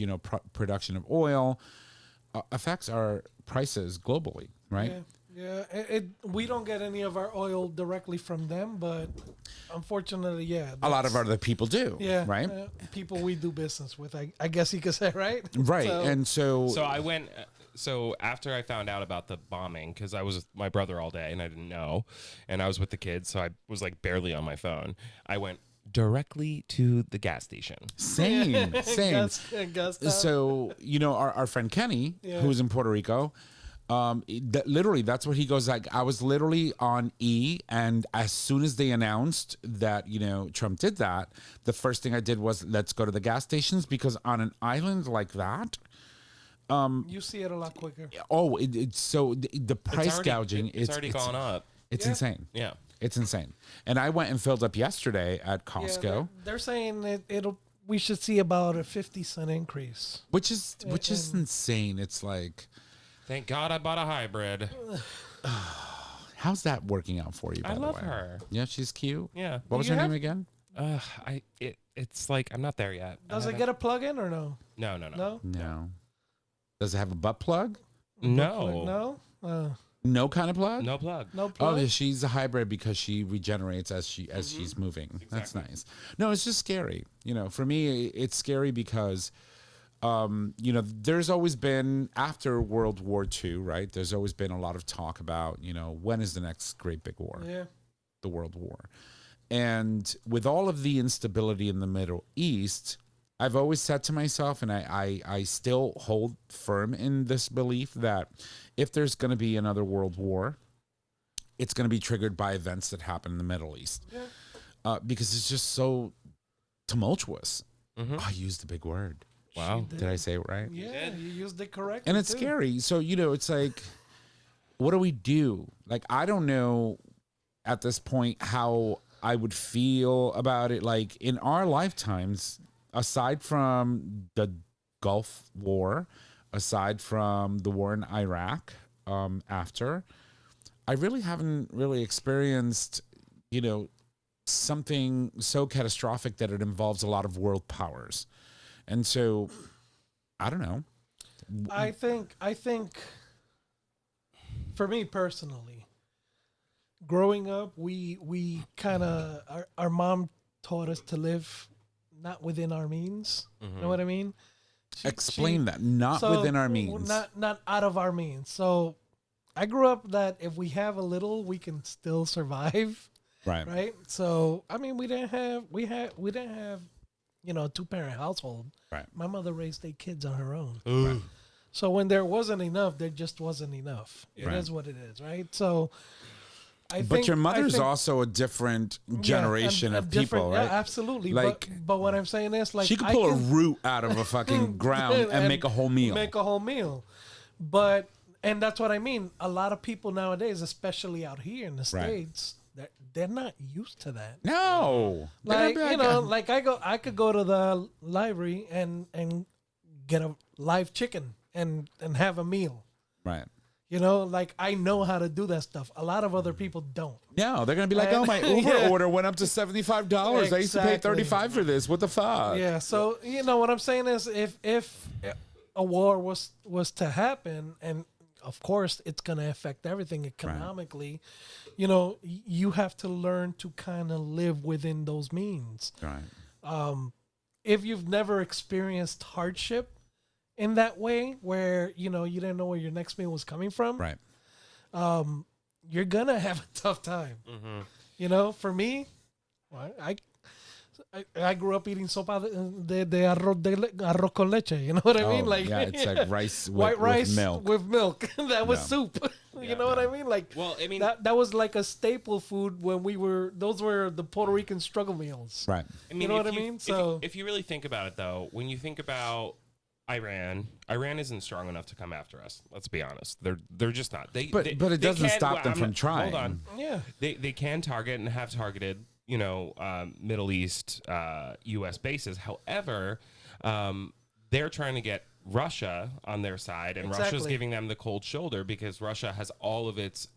production of oil affects our prices globally, right? Yeah. We don't get any of our oil directly from them, but unfortunately, a lot of other people do. Yeah, right. People we do business with, I guess you could say, right? Right, so I went. So after I found out about the bombing, because I was with my brother all day and I didn't know, and I was with the kids, so I was like barely on my phone. I went directly to the gas station. Same. Gas So, our friend Kenny, who's in Puerto Rico, literally, that's what he goes like. I was literally on E, and as soon as they announced that, Trump did that, the first thing I did was let's go to the gas stations, because on an island like that, you see it a lot quicker. Oh, it's so the price gouging. It's already gone up. It's insane. Yeah. It's insane. And I went and filled up yesterday at Costco. Yeah, they're saying we should see about a 50-cent increase. Which is insane. It's like, thank God I bought a hybrid. How's that working out for you, by I the love way? her. Yeah, she's cute. Yeah. What was her name again? It's like I'm not there yet. Does it get a plug-in or no? No. No. Does it have a butt plug? No. No. No kind of plug? No plug. No plug. Oh, she's a hybrid because she regenerates as she's moving. Exactly. That's nice. No, it's just scary. For me, it's scary because, there's always been, after World War II, right? There's always been a lot of talk about, when is the next great big war? Yeah. The World War. And with all of the instability in the Middle East, I've always said to myself, and I still hold firm in this belief, that if there's going to be another world war, it's going to be triggered by events that happen in the Middle East. Yeah. Because it's just so tumultuous. Mm-hmm. I used the big word. Wow. Did I say it right? Yeah, you used it correctly. And it's scary. So, it's like, what do we do? Like, I don't know at this point how I would feel about it. Like, in our lifetimes, aside from the Gulf War, aside from the war in Iraq, after, I really haven't really experienced, something so catastrophic that it involves a lot of world powers. And so, I don't know. I think for me personally, growing up, we kind of our mom taught us to live not within our means. You know what I mean? Explain that. Not within our means. Not out of our means. So I grew up that if we have a little, we can still survive. Right. So I mean, we didn't have a 2-parent household. Right. My mother raised 8 kids on her own. Right. So when there wasn't enough, there just wasn't enough. It is what it is, right? So But your mother's also a different generation of people, right? Yeah, absolutely. Like, but what I'm saying is, like, she could pull a root out of a fucking ground and make a whole meal. And that's what I mean. A lot of people nowadays, especially out here in the States, they're not used to that. No. Like, like I could go to the library and get a live chicken and have a meal. Right. Like, I know how to do that stuff. A lot of other people don't. No, they're going to be like, oh, my Uber order went up to $75. Exactly. I used to pay $35 for this. What the fuck? Yeah, so, what I'm saying is if a war was to happen, and of course it's going to affect everything economically, you have to learn to kind of live within those means. Right. If you've never experienced hardship in that way, where you didn't know where your next meal was coming from, right? You're gonna have a tough time. For me, I grew up eating sopa de arroz con leche. You know what I mean? Like, yeah, it's like rice, white rice with milk. That was soup. You know what I mean? Like, well, I mean, that was like a staple food when those were the Puerto Rican struggle meals. Right. I mean, you know what I mean? So if you really think about it, though, when you think about Iran isn't strong enough to come after us. Let's be honest. They're just not. But it doesn't stop them from trying. Hold on. Yeah. They can target and have targeted, Middle East, U.S. bases. However, they're trying to get Russia on their side, and Russia's giving them the cold shoulder because Russia has all of its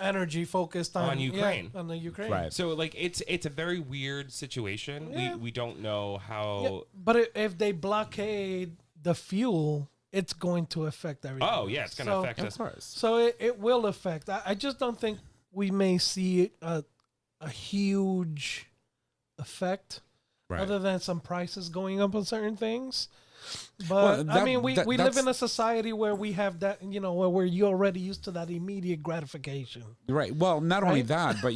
energy focused on Ukraine, on the Ukraine. Right. So like it's a very weird situation. Yeah. We don't know how. Yeah, but if they blockade the fuel, it's going to affect everything. Oh yeah, it's going to affect us. Of course. So it will affect. I just don't think we may see a huge effect, other than some prices going up on certain things. But I mean, we live in a society where we have that, where we're already used to that immediate gratification. Right. Well, not only that, but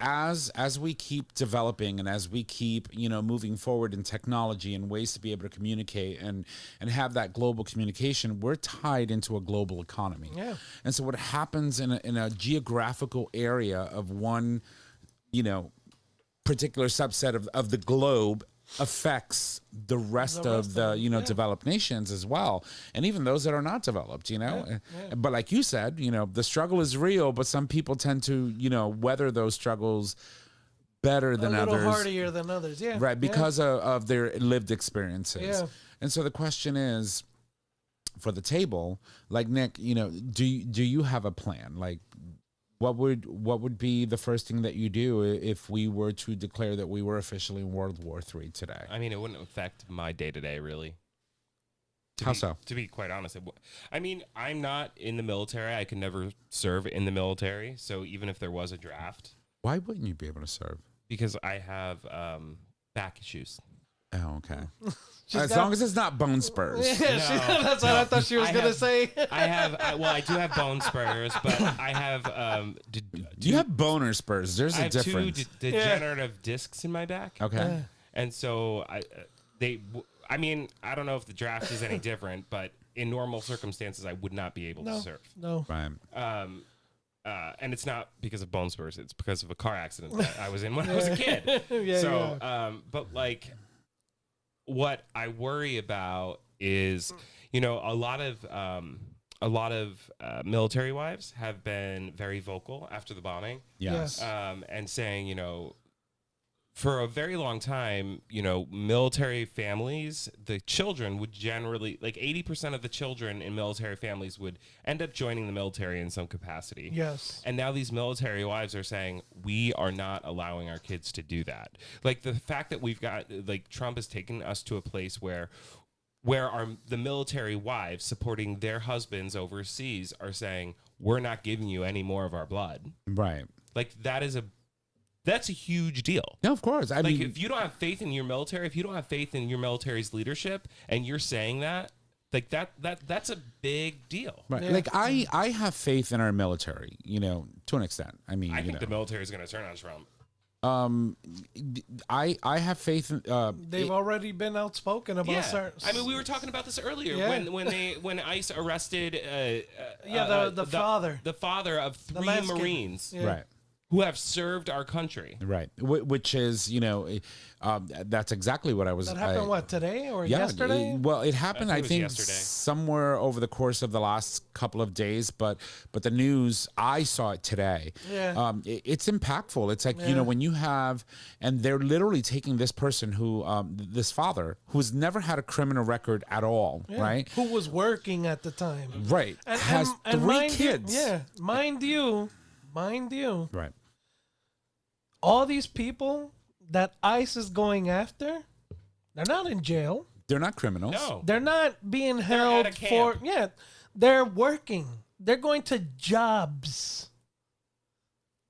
as we keep developing and as we keep moving forward in technology and ways to be able to communicate and have that global communication, we're tied into a global economy. Yeah. And so what happens in a geographical area of one, particular subset of the globe affects the rest of the developed nations as well, and even those that are not developed. But like you said, the struggle is real, but some people tend to weather those struggles better than others, a little hardier than others. Yeah, right, because of their lived experiences. Yeah. And so the question is, for the table, like Nick, do you have a plan? Like, what would be the first thing that you do if we were to declare that we were officially in World War III today? I mean, it wouldn't affect my day-to-day, really. How so? To be quite honest, I mean, I'm not in the military. I could never serve in the military. So even if there was a draft, why wouldn't you be able to serve? Because I have back issues. Oh, okay. As long as it's not bone spurs. Yeah, that's what I thought she was going to say. I do have bone spurs, but I have. Do you have boner spurs? There's a difference. I have 2 degenerative discs in my back. Okay. And so I mean, I don't know if the draft is any different, but in normal circumstances, I would not be able to serve. No. Right. And it's not because of bone spurs. It's because of a car accident that I was in when I was a kid. But like, what I worry about is, a lot of military wives have been very vocal after the bombing. Yes. And saying, for a very long time, military families, the children would generally, like 80% of the children in military families would end up joining the military in some capacity. Yes. And now these military wives are saying, we are not allowing our kids to do that. Like the fact that we've got, like Trump has taken us to a place where the military wives supporting their husbands overseas are saying, we're not giving you any more of our blood. Right. Like that's a huge deal. No, of course. I mean, if you don't have faith in your military, if you don't have faith in your military's leadership, and you're saying that, like that's a big deal. right. Yeah. Like I have faith in our military, to an extent. I mean, I think the military is going to turn on Trump. I have faith in They've already been outspoken about Yeah, certain. I mean, we were talking about this earlier Yeah. when ICE arrested the father. the father of The 3 landscape. Marines Yeah. right. who have served our country. Right, which is that's exactly what I was. That happened today or Yeah, yesterday? it happened. I I think it was think yesterday. somewhere over the course of the last couple of days, but the news I saw it today. Yeah. It's impactful. It's like Yeah. when you have, and they're literally taking this person who, this father who's never had a criminal record at all, Yeah. right? Who was working at the time? Right, has and 3 mind kids. You, mind you, Right. all these people that ICE is going after, they're not in jail. They're not criminals. No. They're not being held at a for. camp. Yeah, they're working. They're going to jobs.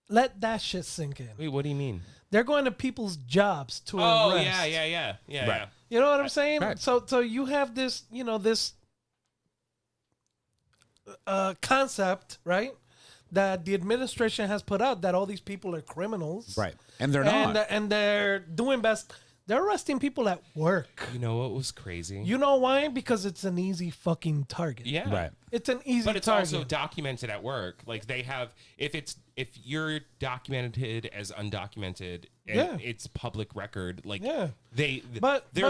Let that shit sink in. Wait, what do you mean? They're going to people's jobs to Oh, arrest. yeah. Right. You know what I'm saying? Right. So you have this, this concept, right? That the administration has put out that all these people are criminals, Right, and they're not. and they're doing best. They're arresting people at work. You know what was crazy? You know why? Because it's an easy fucking target. Yeah. Right. It's an easy But it's target. also documented at work. Like they have, if you're documented as undocumented, and Yeah. it's public record. Like Yeah. they're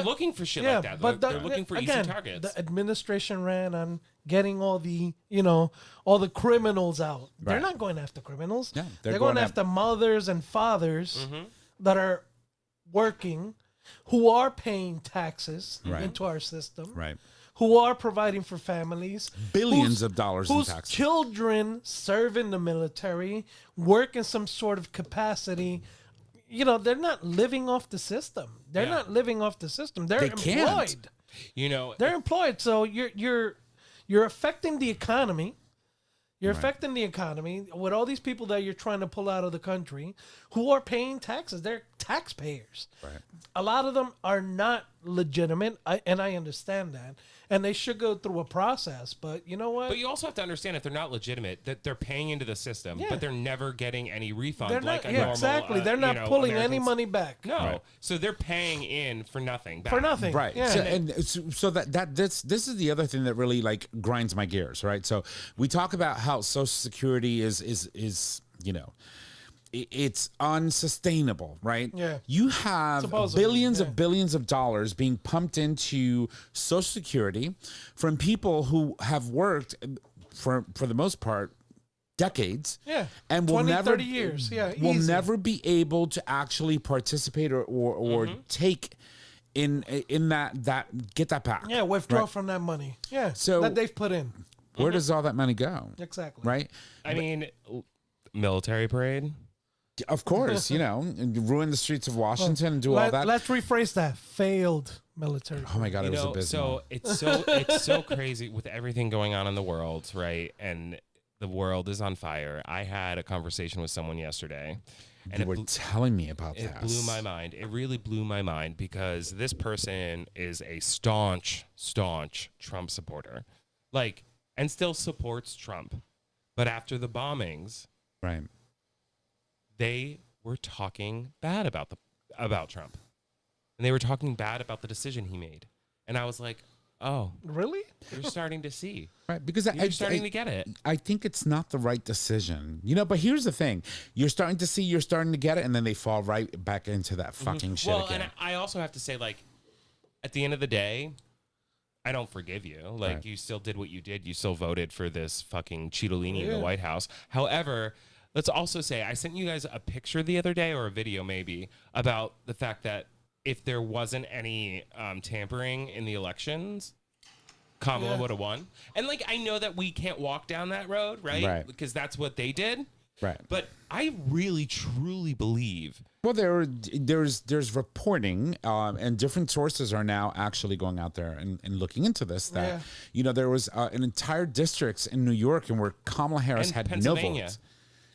looking for shit like that. They're looking for again, easy targets. The administration ran on getting all the criminals out. They're Right. not going after criminals. Yeah, they're going after mothers and fathers that are working, who are paying taxes Right. into our system, Right. who are providing for families, Billions of dollars in whose taxes. children serve in the military, work in some sort of capacity. They're not living off the system. They're Yeah. not living off the system. They're They can't. employed. They're employed. So you're affecting the economy. You're affecting the economy with all these people that you're trying to pull out of the country who are paying taxes. They're taxpayers. Right. A lot of them are not legitimate, and I understand that. And they should go through a process. But you know what? But you also have to understand if they're not legitimate, that they're paying into the system, Yeah. but they're never getting any refund. They're like not. a Yeah, normal, exactly. They're not pulling any Americans. money back. No. Right. So they're paying in for nothing. For back. nothing. Right. Yeah. So this is the other thing that really like grinds my gears, right? So we talk about how Social Security is it's unsustainable, right? Yeah. You have Supposedly, billions of dollars being pumped into Social Security from people who have worked for the most part decades. Yeah. And will 20, never 30 years. Yeah. will easy. never be able to actually participate or take in that get that back. Yeah, withdraw Right. from that money. Yeah. So- that they've put in. Where does all that money go? Exactly. Right? I mean, military parade. Of course, and ruin the streets of Washington and do all that. Let's rephrase that. Failed military. Oh my God, it was abysmal. So it's so crazy with everything going on in the world, right? And the world is on fire. I had a conversation with someone yesterday, and You were telling me about it that. blew my mind. It really blew my mind because this person is a staunch Trump supporter, and still supports Trump. But after the bombings, Right. they were talking bad about Trump, and they were talking bad about the decision he made. And I was like, oh, Really? you're starting to see. Right. Because You're starting to get it. I think it's not the right decision. But here's the thing. You're starting to get it, and then they fall right back into that fucking shit Well, again. and I also have to say, at the end of the day, I don't forgive you. Right. You still did what you did. You still voted for this fucking Cheetolini in Yeah. the White House. However, let's also say I sent you guys a picture the other day, or a video maybe, about the fact that if there wasn't any tampering in the elections, Kamala would have won. And like, I know that we can't walk down that road, right? Because that's what they did. Right. But I really truly believe. Well, there's reporting, and different sources are now actually going out there and looking into this. That there was an entire districts in New York and where Kamala Harris And had Pennsylvania.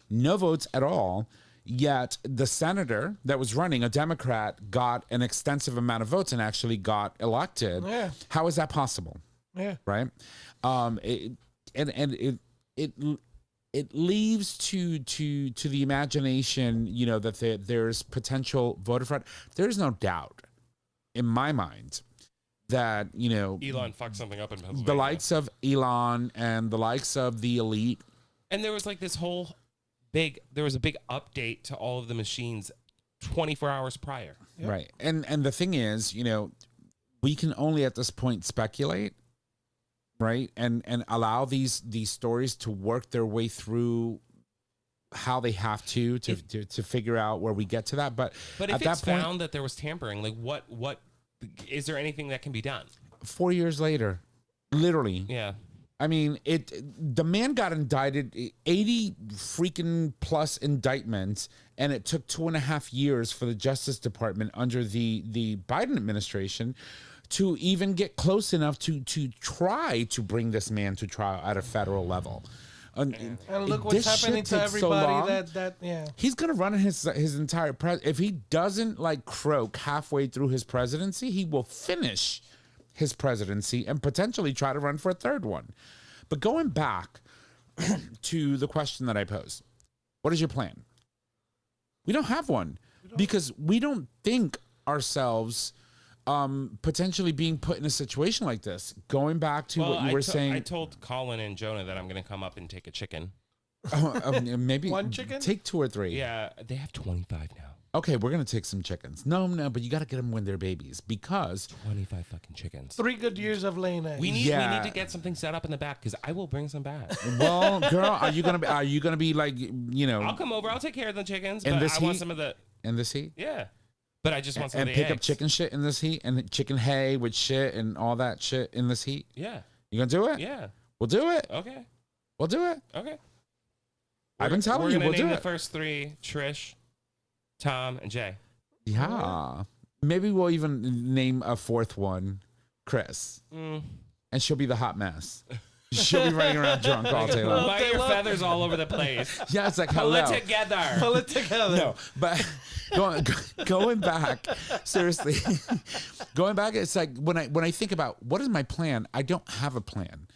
no votes at all. Yet the senator that was running, a Democrat, got an extensive amount of votes and actually got elected. Yeah. How is that possible? Yeah. Right. It leaves to the imagination, that there's potential voter fraud. There's no doubt in my mind that, Elon fucked something up in Pennsylvania. the likes of Elon and the likes of the elite. And there was like this whole there was a big update to all of the machines 24 hours prior. Yep. Right. And the thing is, we can only at this point speculate, right? And allow these stories to work their way through how they have to figure out where we get to that. But if at it's that point, found that there was tampering, like what is there anything that can be done? 4 years later, literally. Yeah. I mean, the man got indicted, 80 freaking plus indictments, and it took 2.5 years for the Justice Department under the Biden administration to even get close enough to try to bring this man to trial at a federal level. And look what's happening to everybody. He's going to run his entire if he doesn't croak halfway through his presidency, he will finish his presidency and potentially try to run for a third one. But going back to the question that I posed, what is your plan? We don't have one because we don't think ourselves potentially being put in a situation like this. Going back to what you were saying. I told Colin and Jonah that I'm going to come up and take a chicken. Maybe one chicken? Take 2 or 3. Yeah, they have 25 now. Okay, we're going to take some chickens. No, but you got to get them when they're babies because 25 fucking chickens. 3 good years of laying eggs. We need to get something set up in the back because I will bring some back. Well, girl, are you gonna be like, I'll come over. I'll take care of the chickens. In But this I want heat? some of the. in this heat? Yeah, but I just want some And of the pick up eggs. chicken shit in this heat and chicken hay with shit and all that shit in this heat? Yeah. You gonna do it? Yeah. We'll do it. Okay. We'll do it. Okay. I've been telling you, we'll do name it. the first 3: Trish, Tom, and Jay. Yeah. Maybe we'll even name a 4th one, Chris. And she'll be the hot mess. She'll be running around drunk all day long. Why are your feathers all over the place? Yeah, it's like, Pull hello. it together. Pull it together. No, but going back, seriously, going back, it's like when I think about what is my plan, I don't have a plan.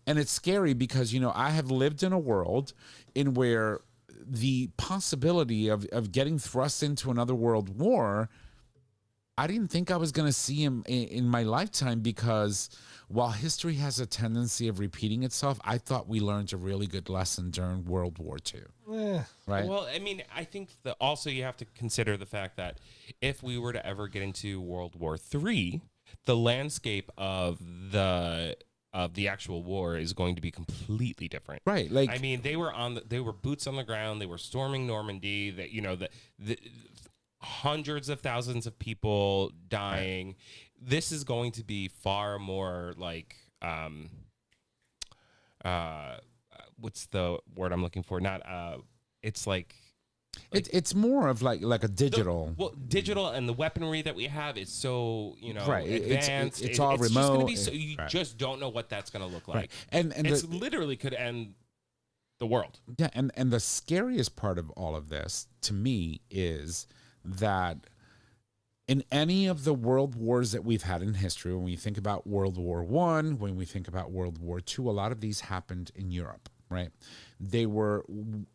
And it's scary because, I have lived in a world in where the possibility of getting thrust into another world war, I didn't think I was going to see him in my lifetime because while history has a tendency of repeating itself, I thought we learned a really good lesson during World War II. Yeah. Right? Well, I mean, I think that also you have to consider the fact that if we were to ever get into World War III, the landscape of the actual war is going to be completely different. Right. I mean, they were boots on the ground. They were storming Normandy. That the hundreds of thousands of people dying. Right. This is going to be far more like what's the word I'm looking for? Not it's like it's more of like a digital. Digital, and the weaponry that we have is so right. advanced. It's all remote. Just gonna be so you just don't know what that's going to look like. Right. And it's literally could end the world. Yeah, and the scariest part of all of this to me is that in any of the world wars that we've had in history, when we think about World War I, when we think about World War II, a lot of these happened in Europe, right? They were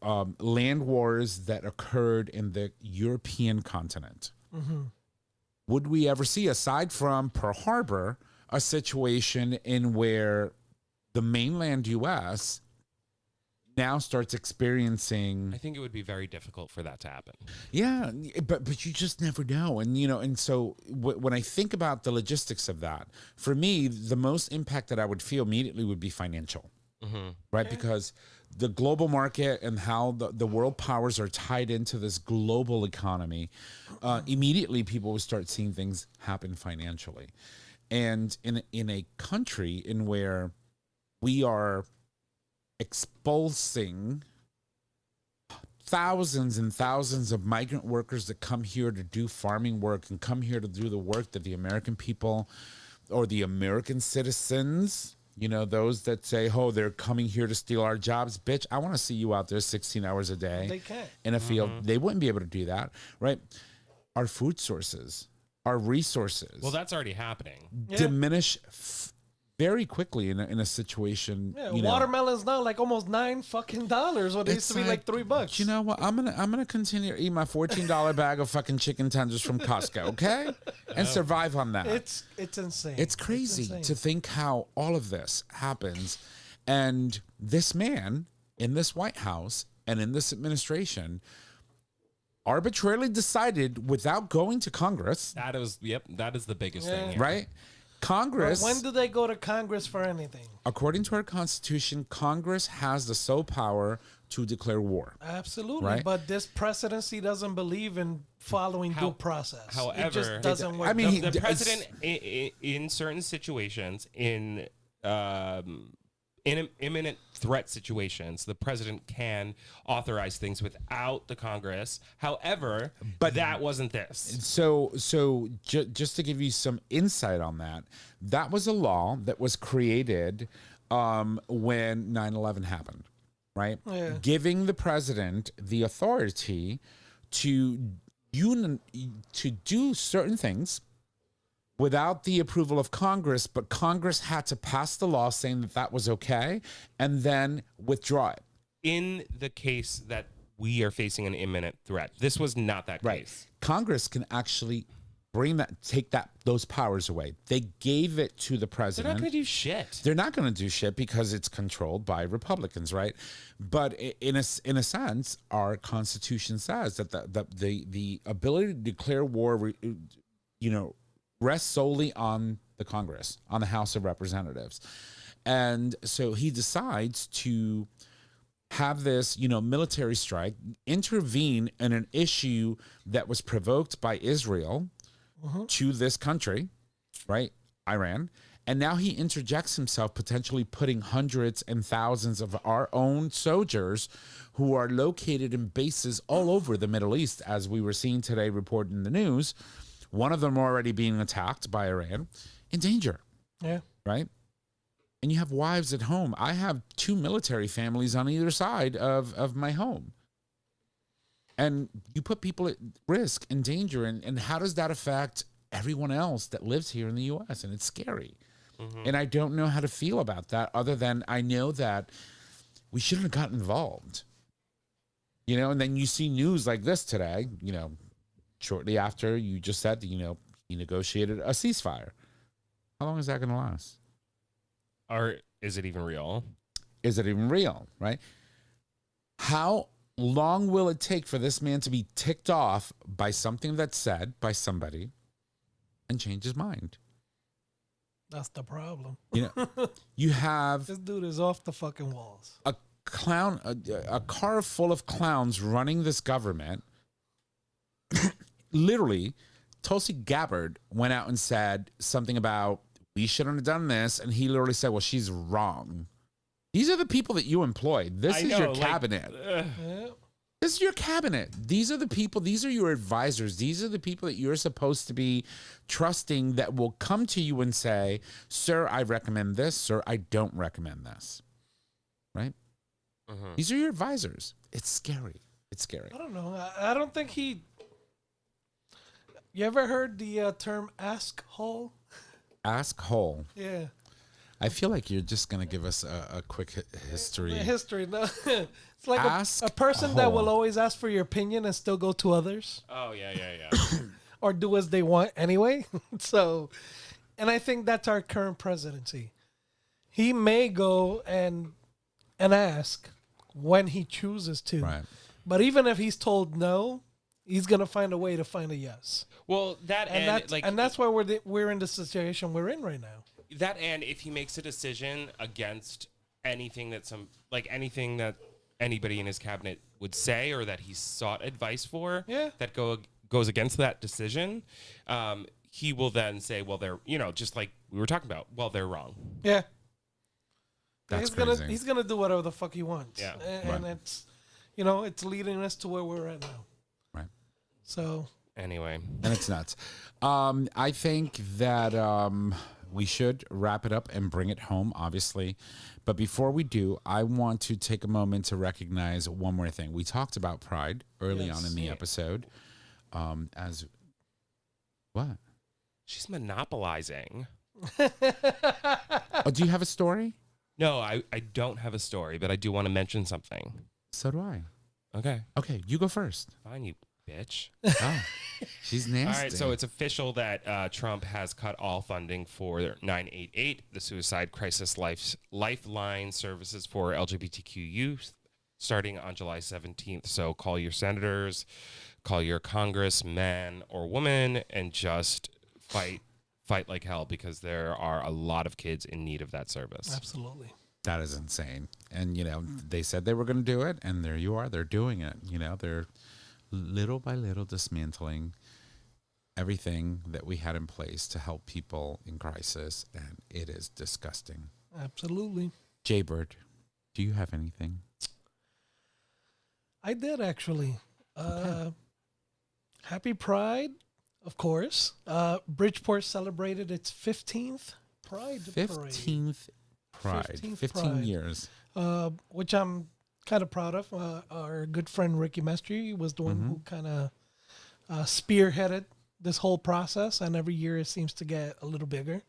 land wars that occurred in the European continent. Mm-hmm. Would we ever see, aside from Pearl Harbor, a situation in where the mainland U.S. now starts experiencing? I think it would be very difficult for that to happen. Yeah, but you just never know. And, and so when I think about the logistics of that, for me, the most impact that I would feel immediately would be financial. right? Because the global market and how the world powers are tied into this global economy, immediately people will start seeing things happen financially. And in a country in where we are expulsing thousands and thousands of migrant workers that come here to do farming work and come here to do the work that the American people or the American citizens, you know, those that say, oh, they're coming here to steal our jobs. Bitch, I want to see you out there 16 hours a day They can't. in a field. They wouldn't be able to do that, right? Our food sources, our resources Well, that's already happening. diminish very quickly in a situation. Yeah, you know, watermelon's now like almost $9 what it used to be like $3. You know what? I'm gonna continue to eat my $14 bag of fucking chicken tenders from Costco, okay, and survive on that. It's insane. It's crazy insane. to think how all of this happens, and this man in this White House and in this administration arbitrarily decided without going to Congress, That is the biggest thing. Here. right? Congress. When do they go to Congress for anything? According to our Constitution, Congress has the sole power to declare war. Absolutely. Right. But this presidency doesn't believe in following due process. However, it just doesn't work. I mean, The it's- president, in certain situations, in imminent threat situations, the president can authorize things without the Congress. However, but that wasn't this. So just to give you some insight on that, that was a law that was created when 9/11 happened, right? Yeah. Giving the president the authority to do certain things without the approval of Congress, but Congress had to pass the law saying that that was okay and then withdraw it. In the case that we are facing an imminent threat, this was not that case. Congress can actually take those powers away. They gave it to the They're president. not going to do shit. They're not going to do shit because it's controlled by Republicans, right? But in a sense, our Constitution says that the ability to declare war, rests solely on the Congress, on the House of Representatives. And so he decides to have this, military strike, intervene in an issue that was provoked by Israel to this country, right? Iran. And now he interjects himself, potentially putting hundreds and thousands of our own soldiers who are located in bases all over the Middle East, as we were seeing today reported in the news, one of them already being attacked by Iran, in danger. Yeah. Right? And you have wives at home. I have 2 military families on either side of my home. And you put people at risk and danger. And how does that affect everyone else that lives here in the U.S.? And it's scary. And I don't know how to feel about that other than I know that we shouldn't have gotten involved. And then you see news like this today, shortly after you just said that, he negotiated a ceasefire. How long is that going to last? Or is it even real? Is it even real, right? How long will it take for this man to be ticked off by something that's said by somebody and change his mind? That's the problem. You have This dude is off the fucking walls. a clown, a car full of clowns running this government. Literally, Tulsi Gabbard went out and said something about we shouldn't have done this, and he literally said, well, she's wrong. These are the people that you employed. This is your cabinet. Yeah. This is your cabinet. These are the people, these are your advisors. These are the people that you're supposed to be trusting that will come to you and say, sir, I recommend this. Sir, I don't recommend this. Right? These are your advisors. It's scary. It's scary. I don't know. I don't think he... You ever heard the term ask hole? Ask hole. Yeah. I feel like you're just going to give us a quick history. History. No. It's like Ask a person that hole. will always ask for your opinion and still go to others. Oh, yeah. Or do as they want anyway. So, and I think that's our current presidency. He may go and ask when he chooses to. Right. But even if he's told no, he's going to find a way to find a yes. Well, And that's why we're in the situation we're in right now. that, and if he makes a decision against anything that anything that anybody in his cabinet would say or that he sought advice for that goes against that decision, he will then say, well, they're, just like we were talking about, well, they're wrong. Yeah. That's he's gonna do whatever the fuck he wants. Yeah. And it's, it's leading us to where we're at now. Right. So anyway, and it's nuts. I think that we should wrap it up and bring it home, obviously. But before we do, I want to take a moment to recognize one more thing. We talked about Pride early on in the episode. As what? She's monopolizing. Oh, do you have a story? No, I don't have a story, but I do want to mention something. So do I. Okay. Okay, you go first. Fine, you bitch. Oh, she's nasty. All right, so it's official that Trump has cut all funding for 988, the suicide crisis lifeline services for LGBTQ youth, starting on July 17th. So call your senators, call your congressman or woman, and just fight like hell, because there are a lot of kids in need of that service. absolutely. That is insane. And, they said they were going to do it, and there you are. They're doing it. They're little by little dismantling everything that we had in place to help people in crisis, and it is disgusting. Absolutely. Jaybird, do you have anything? I did, actually. Happy Pride, of course. Bridgeport celebrated its 15th Pride Parade. 15th Pride. 15 Pride. years. Which I'm kind of proud of. Our good friend Ricky Mestri was the one who kind of spearheaded this whole process, and every year it seems to get a little bigger.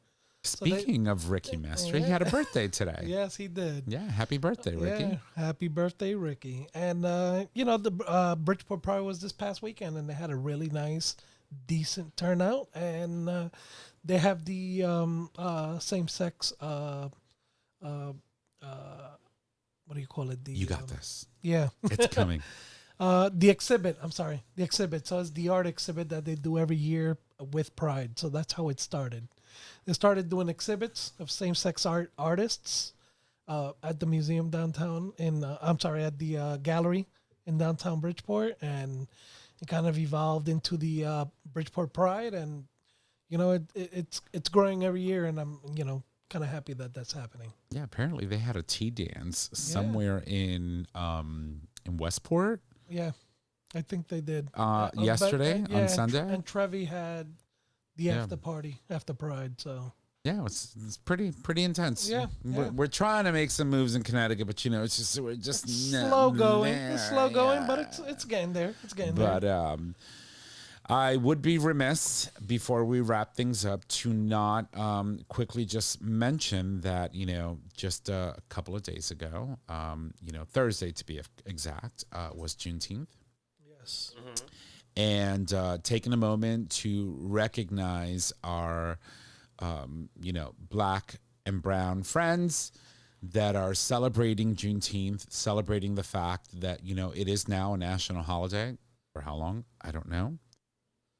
Speaking of Ricky Mestri, he had a birthday today. Yes, he did. Yeah, happy birthday, Ricky. Yeah, happy birthday, Ricky. And, the Bridgeport Pride was this past weekend, and they had a really nice, decent turnout. And they have the same-sex, what do you call it? You got this. Yeah. It's coming. The exhibit, I'm sorry. The exhibit. So it's the art exhibit that they do every year with Pride. So that's how it started. They started doing exhibits of same-sex artists at the museum downtown at the gallery in downtown Bridgeport, and it kind of evolved into the Bridgeport Pride, and it's growing every year, and I'm kind of happy that that's happening. Yeah, apparently they had a tea dance somewhere in Westport. Yeah, I think they did. Yesterday on Sunday, and Trevi had the after party after Pride. So yeah, it's pretty intense. Yeah, we're trying to make some moves in Connecticut, but we're just slow going. there. It's slow going, but it's getting there. It's getting there. But I would be remiss before we wrap things up to not quickly just mention that, just a couple of days ago, Thursday to be exact, was Juneteenth. Yes. Mm-hmm. And taking a moment to recognize our, Black and brown friends that are celebrating Juneteenth, celebrating the fact that, it is now a national holiday. For how long? I don't know.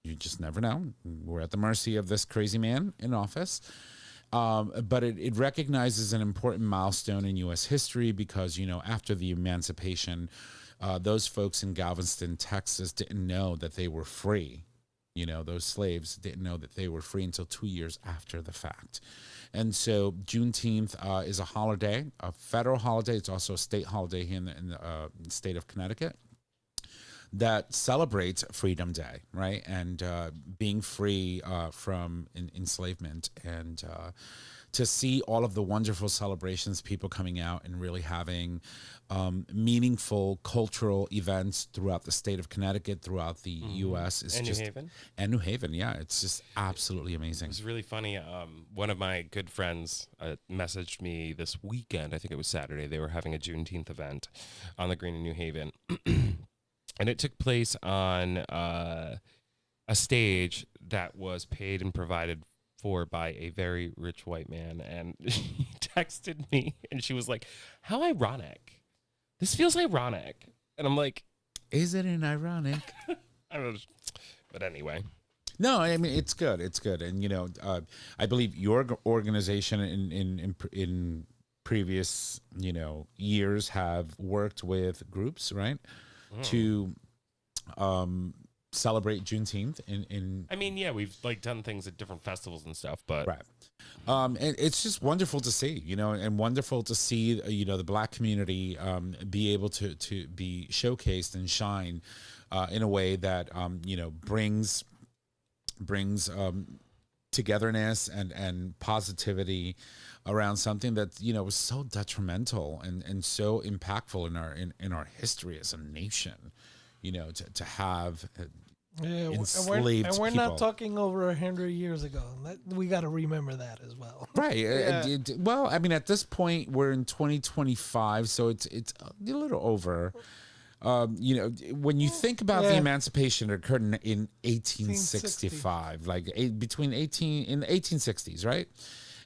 You just never know. We're at the mercy of this crazy man in office. But it recognizes an important milestone in U.S. history because, after the emancipation, those folks in Galveston, Texas didn't know that they were free. Those slaves didn't know that they were free until 2 years after the fact. And so Juneteenth is a holiday, a federal holiday. It's also a state holiday here in the state of Connecticut that celebrates Freedom Day, right? And being free from enslavement, and to see all of the wonderful celebrations, people coming out and really having meaningful cultural events throughout the state of Connecticut, throughout the U.S. is New Haven. And New Haven, yeah. It's just absolutely amazing. It was really funny. One of my good friends messaged me this weekend. I think it was Saturday. They were having a Juneteenth event on the Green in New Haven. And it took place on a stage that was paid and provided for by a very rich white man. And she texted me, and she was like, "How ironic. This feels ironic." And I'm like, Isn't it ironic? I don't know. But anyway. No, I mean, it's good. It's good. And, I believe your organization in previous, years have worked with groups, right, to celebrate Juneteenth in I mean, yeah, we've like done things at different festivals and stuff, but right. And it's just wonderful to see, and wonderful to see, the Black community be able to be showcased and shine in a way that, brings togetherness and positivity around something that, was so detrimental and so impactful in our history as a nation, to have enslaved and we're people. not talking over 100 years ago. We got to remember that as well. Right. Yeah. Well, I mean, at this point, we're in 2025, so it's a little over. When you think about the emancipation that occurred in 1865, like between in the 1860s, right?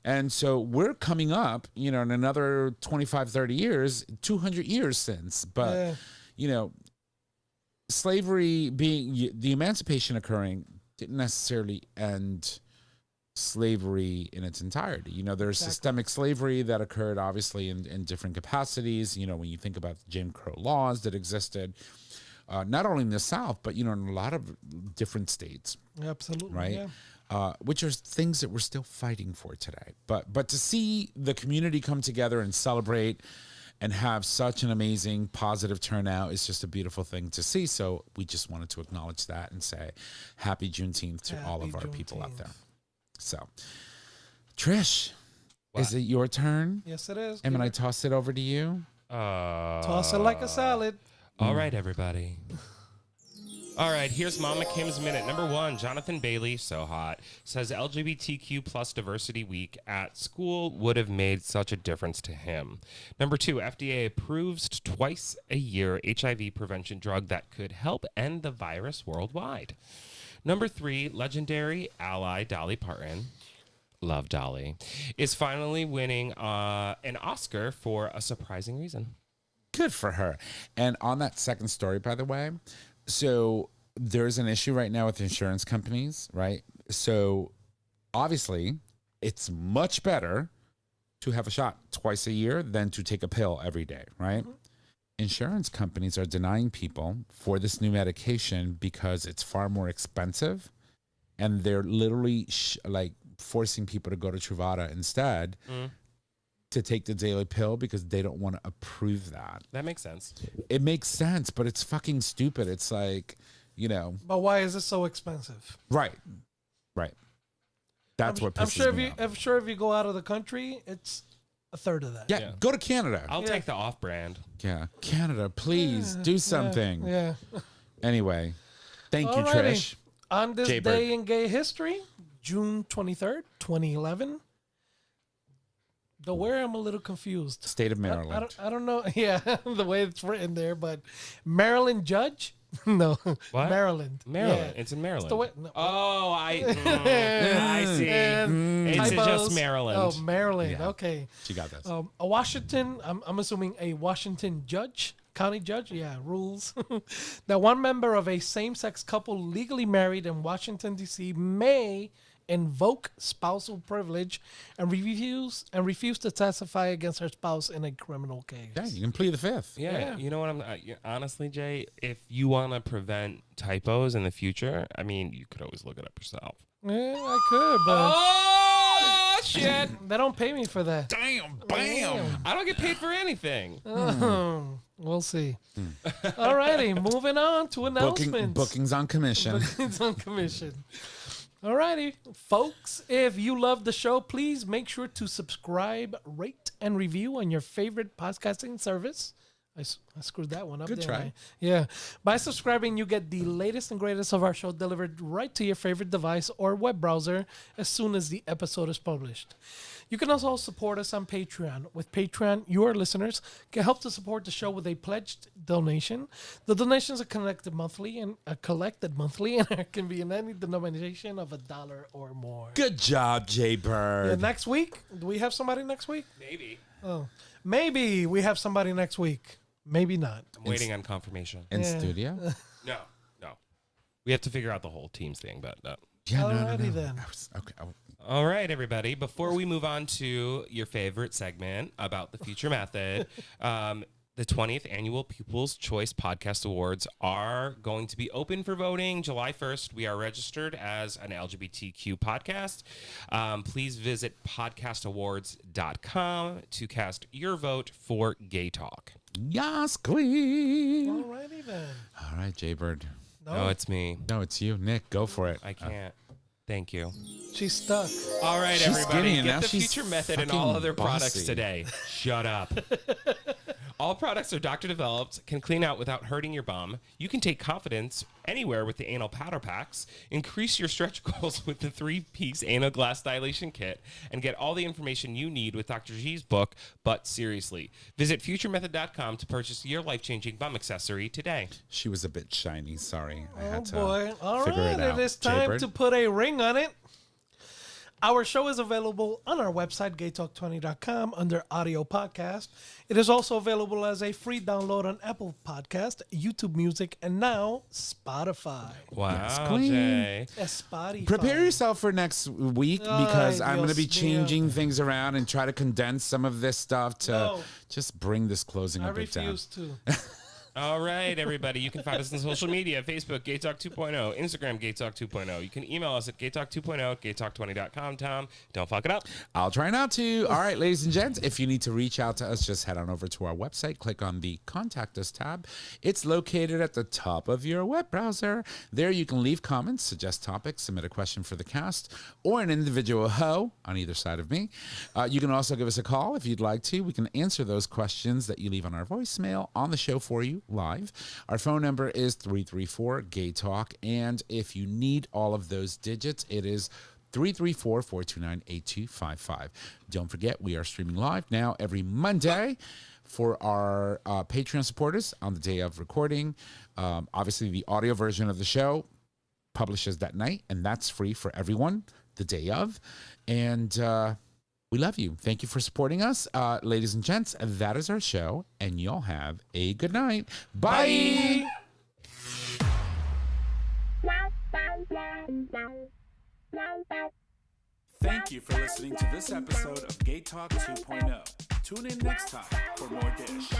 And so we're coming up, in another 25, 30 years, 200 years since. But, slavery the emancipation occurring didn't necessarily end slavery in its entirety. There's systemic slavery that occurred obviously in different capacities. When you think about the Jim Crow laws that existed, not only in the South, but, in a lot of different states. Absolutely. Right. Yeah. Which are things that we're still fighting for today. But to see the community come together and celebrate and have such an amazing positive turnout is just a beautiful thing to see. So we just wanted to acknowledge that and say happy Juneteenth to all of our people out there. So, Trish, is it your turn? Yes, it is. And when I toss it over to you? Toss it like a salad. All right, everybody. All right, here's Mama Kim's Minute. Number 1, Jonathan Bailey, so hot, says LGBTQ plus diversity week at school would have made such a difference to him. Number 2, FDA approves twice a year HIV prevention drug that could help end the virus worldwide. Number 3, legendary ally Dolly Parton, love Dolly, is finally winning an Oscar for a surprising reason. Good for her. And on that second story, by the way, so there's an issue right now with insurance companies, right? So obviously it's much better to have a shot twice a year than to take a pill every day, right? Mm-hmm. Insurance companies are denying people for this new medication because it's far more expensive, and they're literally forcing people to go to Truvada instead to take the daily pill because they don't want to approve that. That makes sense. It makes sense, but it's fucking stupid. It's like, But why is it so expensive? Right. That's what pisses me off. I'm sure if you go out of the country, it's a third of that. Yeah. Go to Canada. I'll take the off-brand. Yeah, Canada, please do something. Yeah. Anyway, thank you, Alrighty. Trish. On this Jay Bird. day in gay history, June 23rd, 2011. The where I'm a little confused. State of Maryland. I don't know. Yeah, the way it's written there, but Maryland judge? No, What? Maryland. Maryland. Yeah. It's in Maryland. It's the way, no. Oh, I see. It's Typos. just Maryland. Oh, Maryland. Yeah. Okay. She got this. A Washington, I'm assuming a Washington judge, county judge, rules that one member of a same-sex couple legally married in Washington, D.C. may invoke spousal privilege and refuse to testify against her spouse in a criminal case. Yeah, you can plead the fifth. Yeah, you know what honestly, Jay, if you want to prevent typos in the future, I mean, you could always look it up yourself. Yeah, I could, but Oh, shit. they don't pay me for that. Damn, bam. I don't get paid for anything. We'll see. Alrighty, moving on to announcements. Bookings on commission. Bookings on commission. Alrighty, folks, if you love the show, please make sure to subscribe, rate, and review on your favorite podcasting service. I screwed that one up. Good try. Yeah. By subscribing, you get the latest and greatest of our show delivered right to your favorite device or web browser as soon as the episode is published. You can also support us on Patreon. With Patreon, your listeners can help to support the show with a pledged donation. The donations are collected monthly and can be in any denomination of $1 or more. Good job, Jay Yeah, Bird. next week, do we have somebody next week? Maybe. Oh, maybe we have somebody next week. Maybe not. I'm waiting on confirmation. In Yeah. studio? No. We have to figure out the whole teams thing, but no. Yeah, no. Alrighty then. Okay. All right, everybody. Before we move on to your favorite segment about the future method, the 20th Annual People's Choice Podcast Awards are going to be open for voting July 1st. We are registered as an LGBTQ podcast. Please visit podcastawards.com to cast your vote for GayTalk. Yes, queen. Alrighty then. All right, Jaybird. No, it's me. No, it's you. Nick, go for it. I can't. Thank you. She's stuck. All right, She's everybody. skinny, and Get now the she's future method and all fucking other products bossy. today. Shut up. All products are doctor developed, can clean out without hurting your bum. You can take confidence anywhere with the anal powder packs. Increase your stretch goals with the 3-piece anal glass dilation kit, and get all the information you need with Dr. G's book, But Seriously. Visit futuremethod.com to purchase your life-changing bum accessory today. She was a bit shiny. Sorry. I Oh had to boy. All figure right. it out. It is time Jaybird? to put a ring on it. Our show is available on our website, gaytalk20.com, under audio podcast. It is also available as a free download on Apple Podcast, YouTube Music, and now Spotify. Wow, queen. Jay. Spotify. Prepare yourself for next week because Ay, I'm going to be Dios mío. changing things around and try to condense some of this stuff to No. just bring this closing I a bit down. refuse to. All right, everybody. You can find us on social media, Facebook, GayTalk 2.0, Instagram, GayTalk 2.0. You can email us at GayTalk 2.0, GayTalk20.com. Tom, don't fuck it up. I'll try not to. All right, ladies and gents, if you need to reach out to us, just head on over to our website. Click on the Contact Us tab. It's located at the top of your web browser. There you can leave comments, suggest topics, submit a question for the cast, or an individual hoe on either side of me. You can also give us a call if you'd like to. We can answer those questions that you leave on our voicemail on the show for you live. Our phone number is 334-GAY-TALK, and if you need all of those digits, it is 334-429-8255. Don't forget, we are streaming live now every Monday for our Patreon supporters on the day of recording. Obviously, the audio version of the show publishes that night, and that's free for everyone the day of. And we love you. Thank you for supporting us. Ladies and gents, that is our show, and y'all have a good night. Bye. Thank you for listening to this episode of Gay Talk 2.0. Tune in next time for more dish.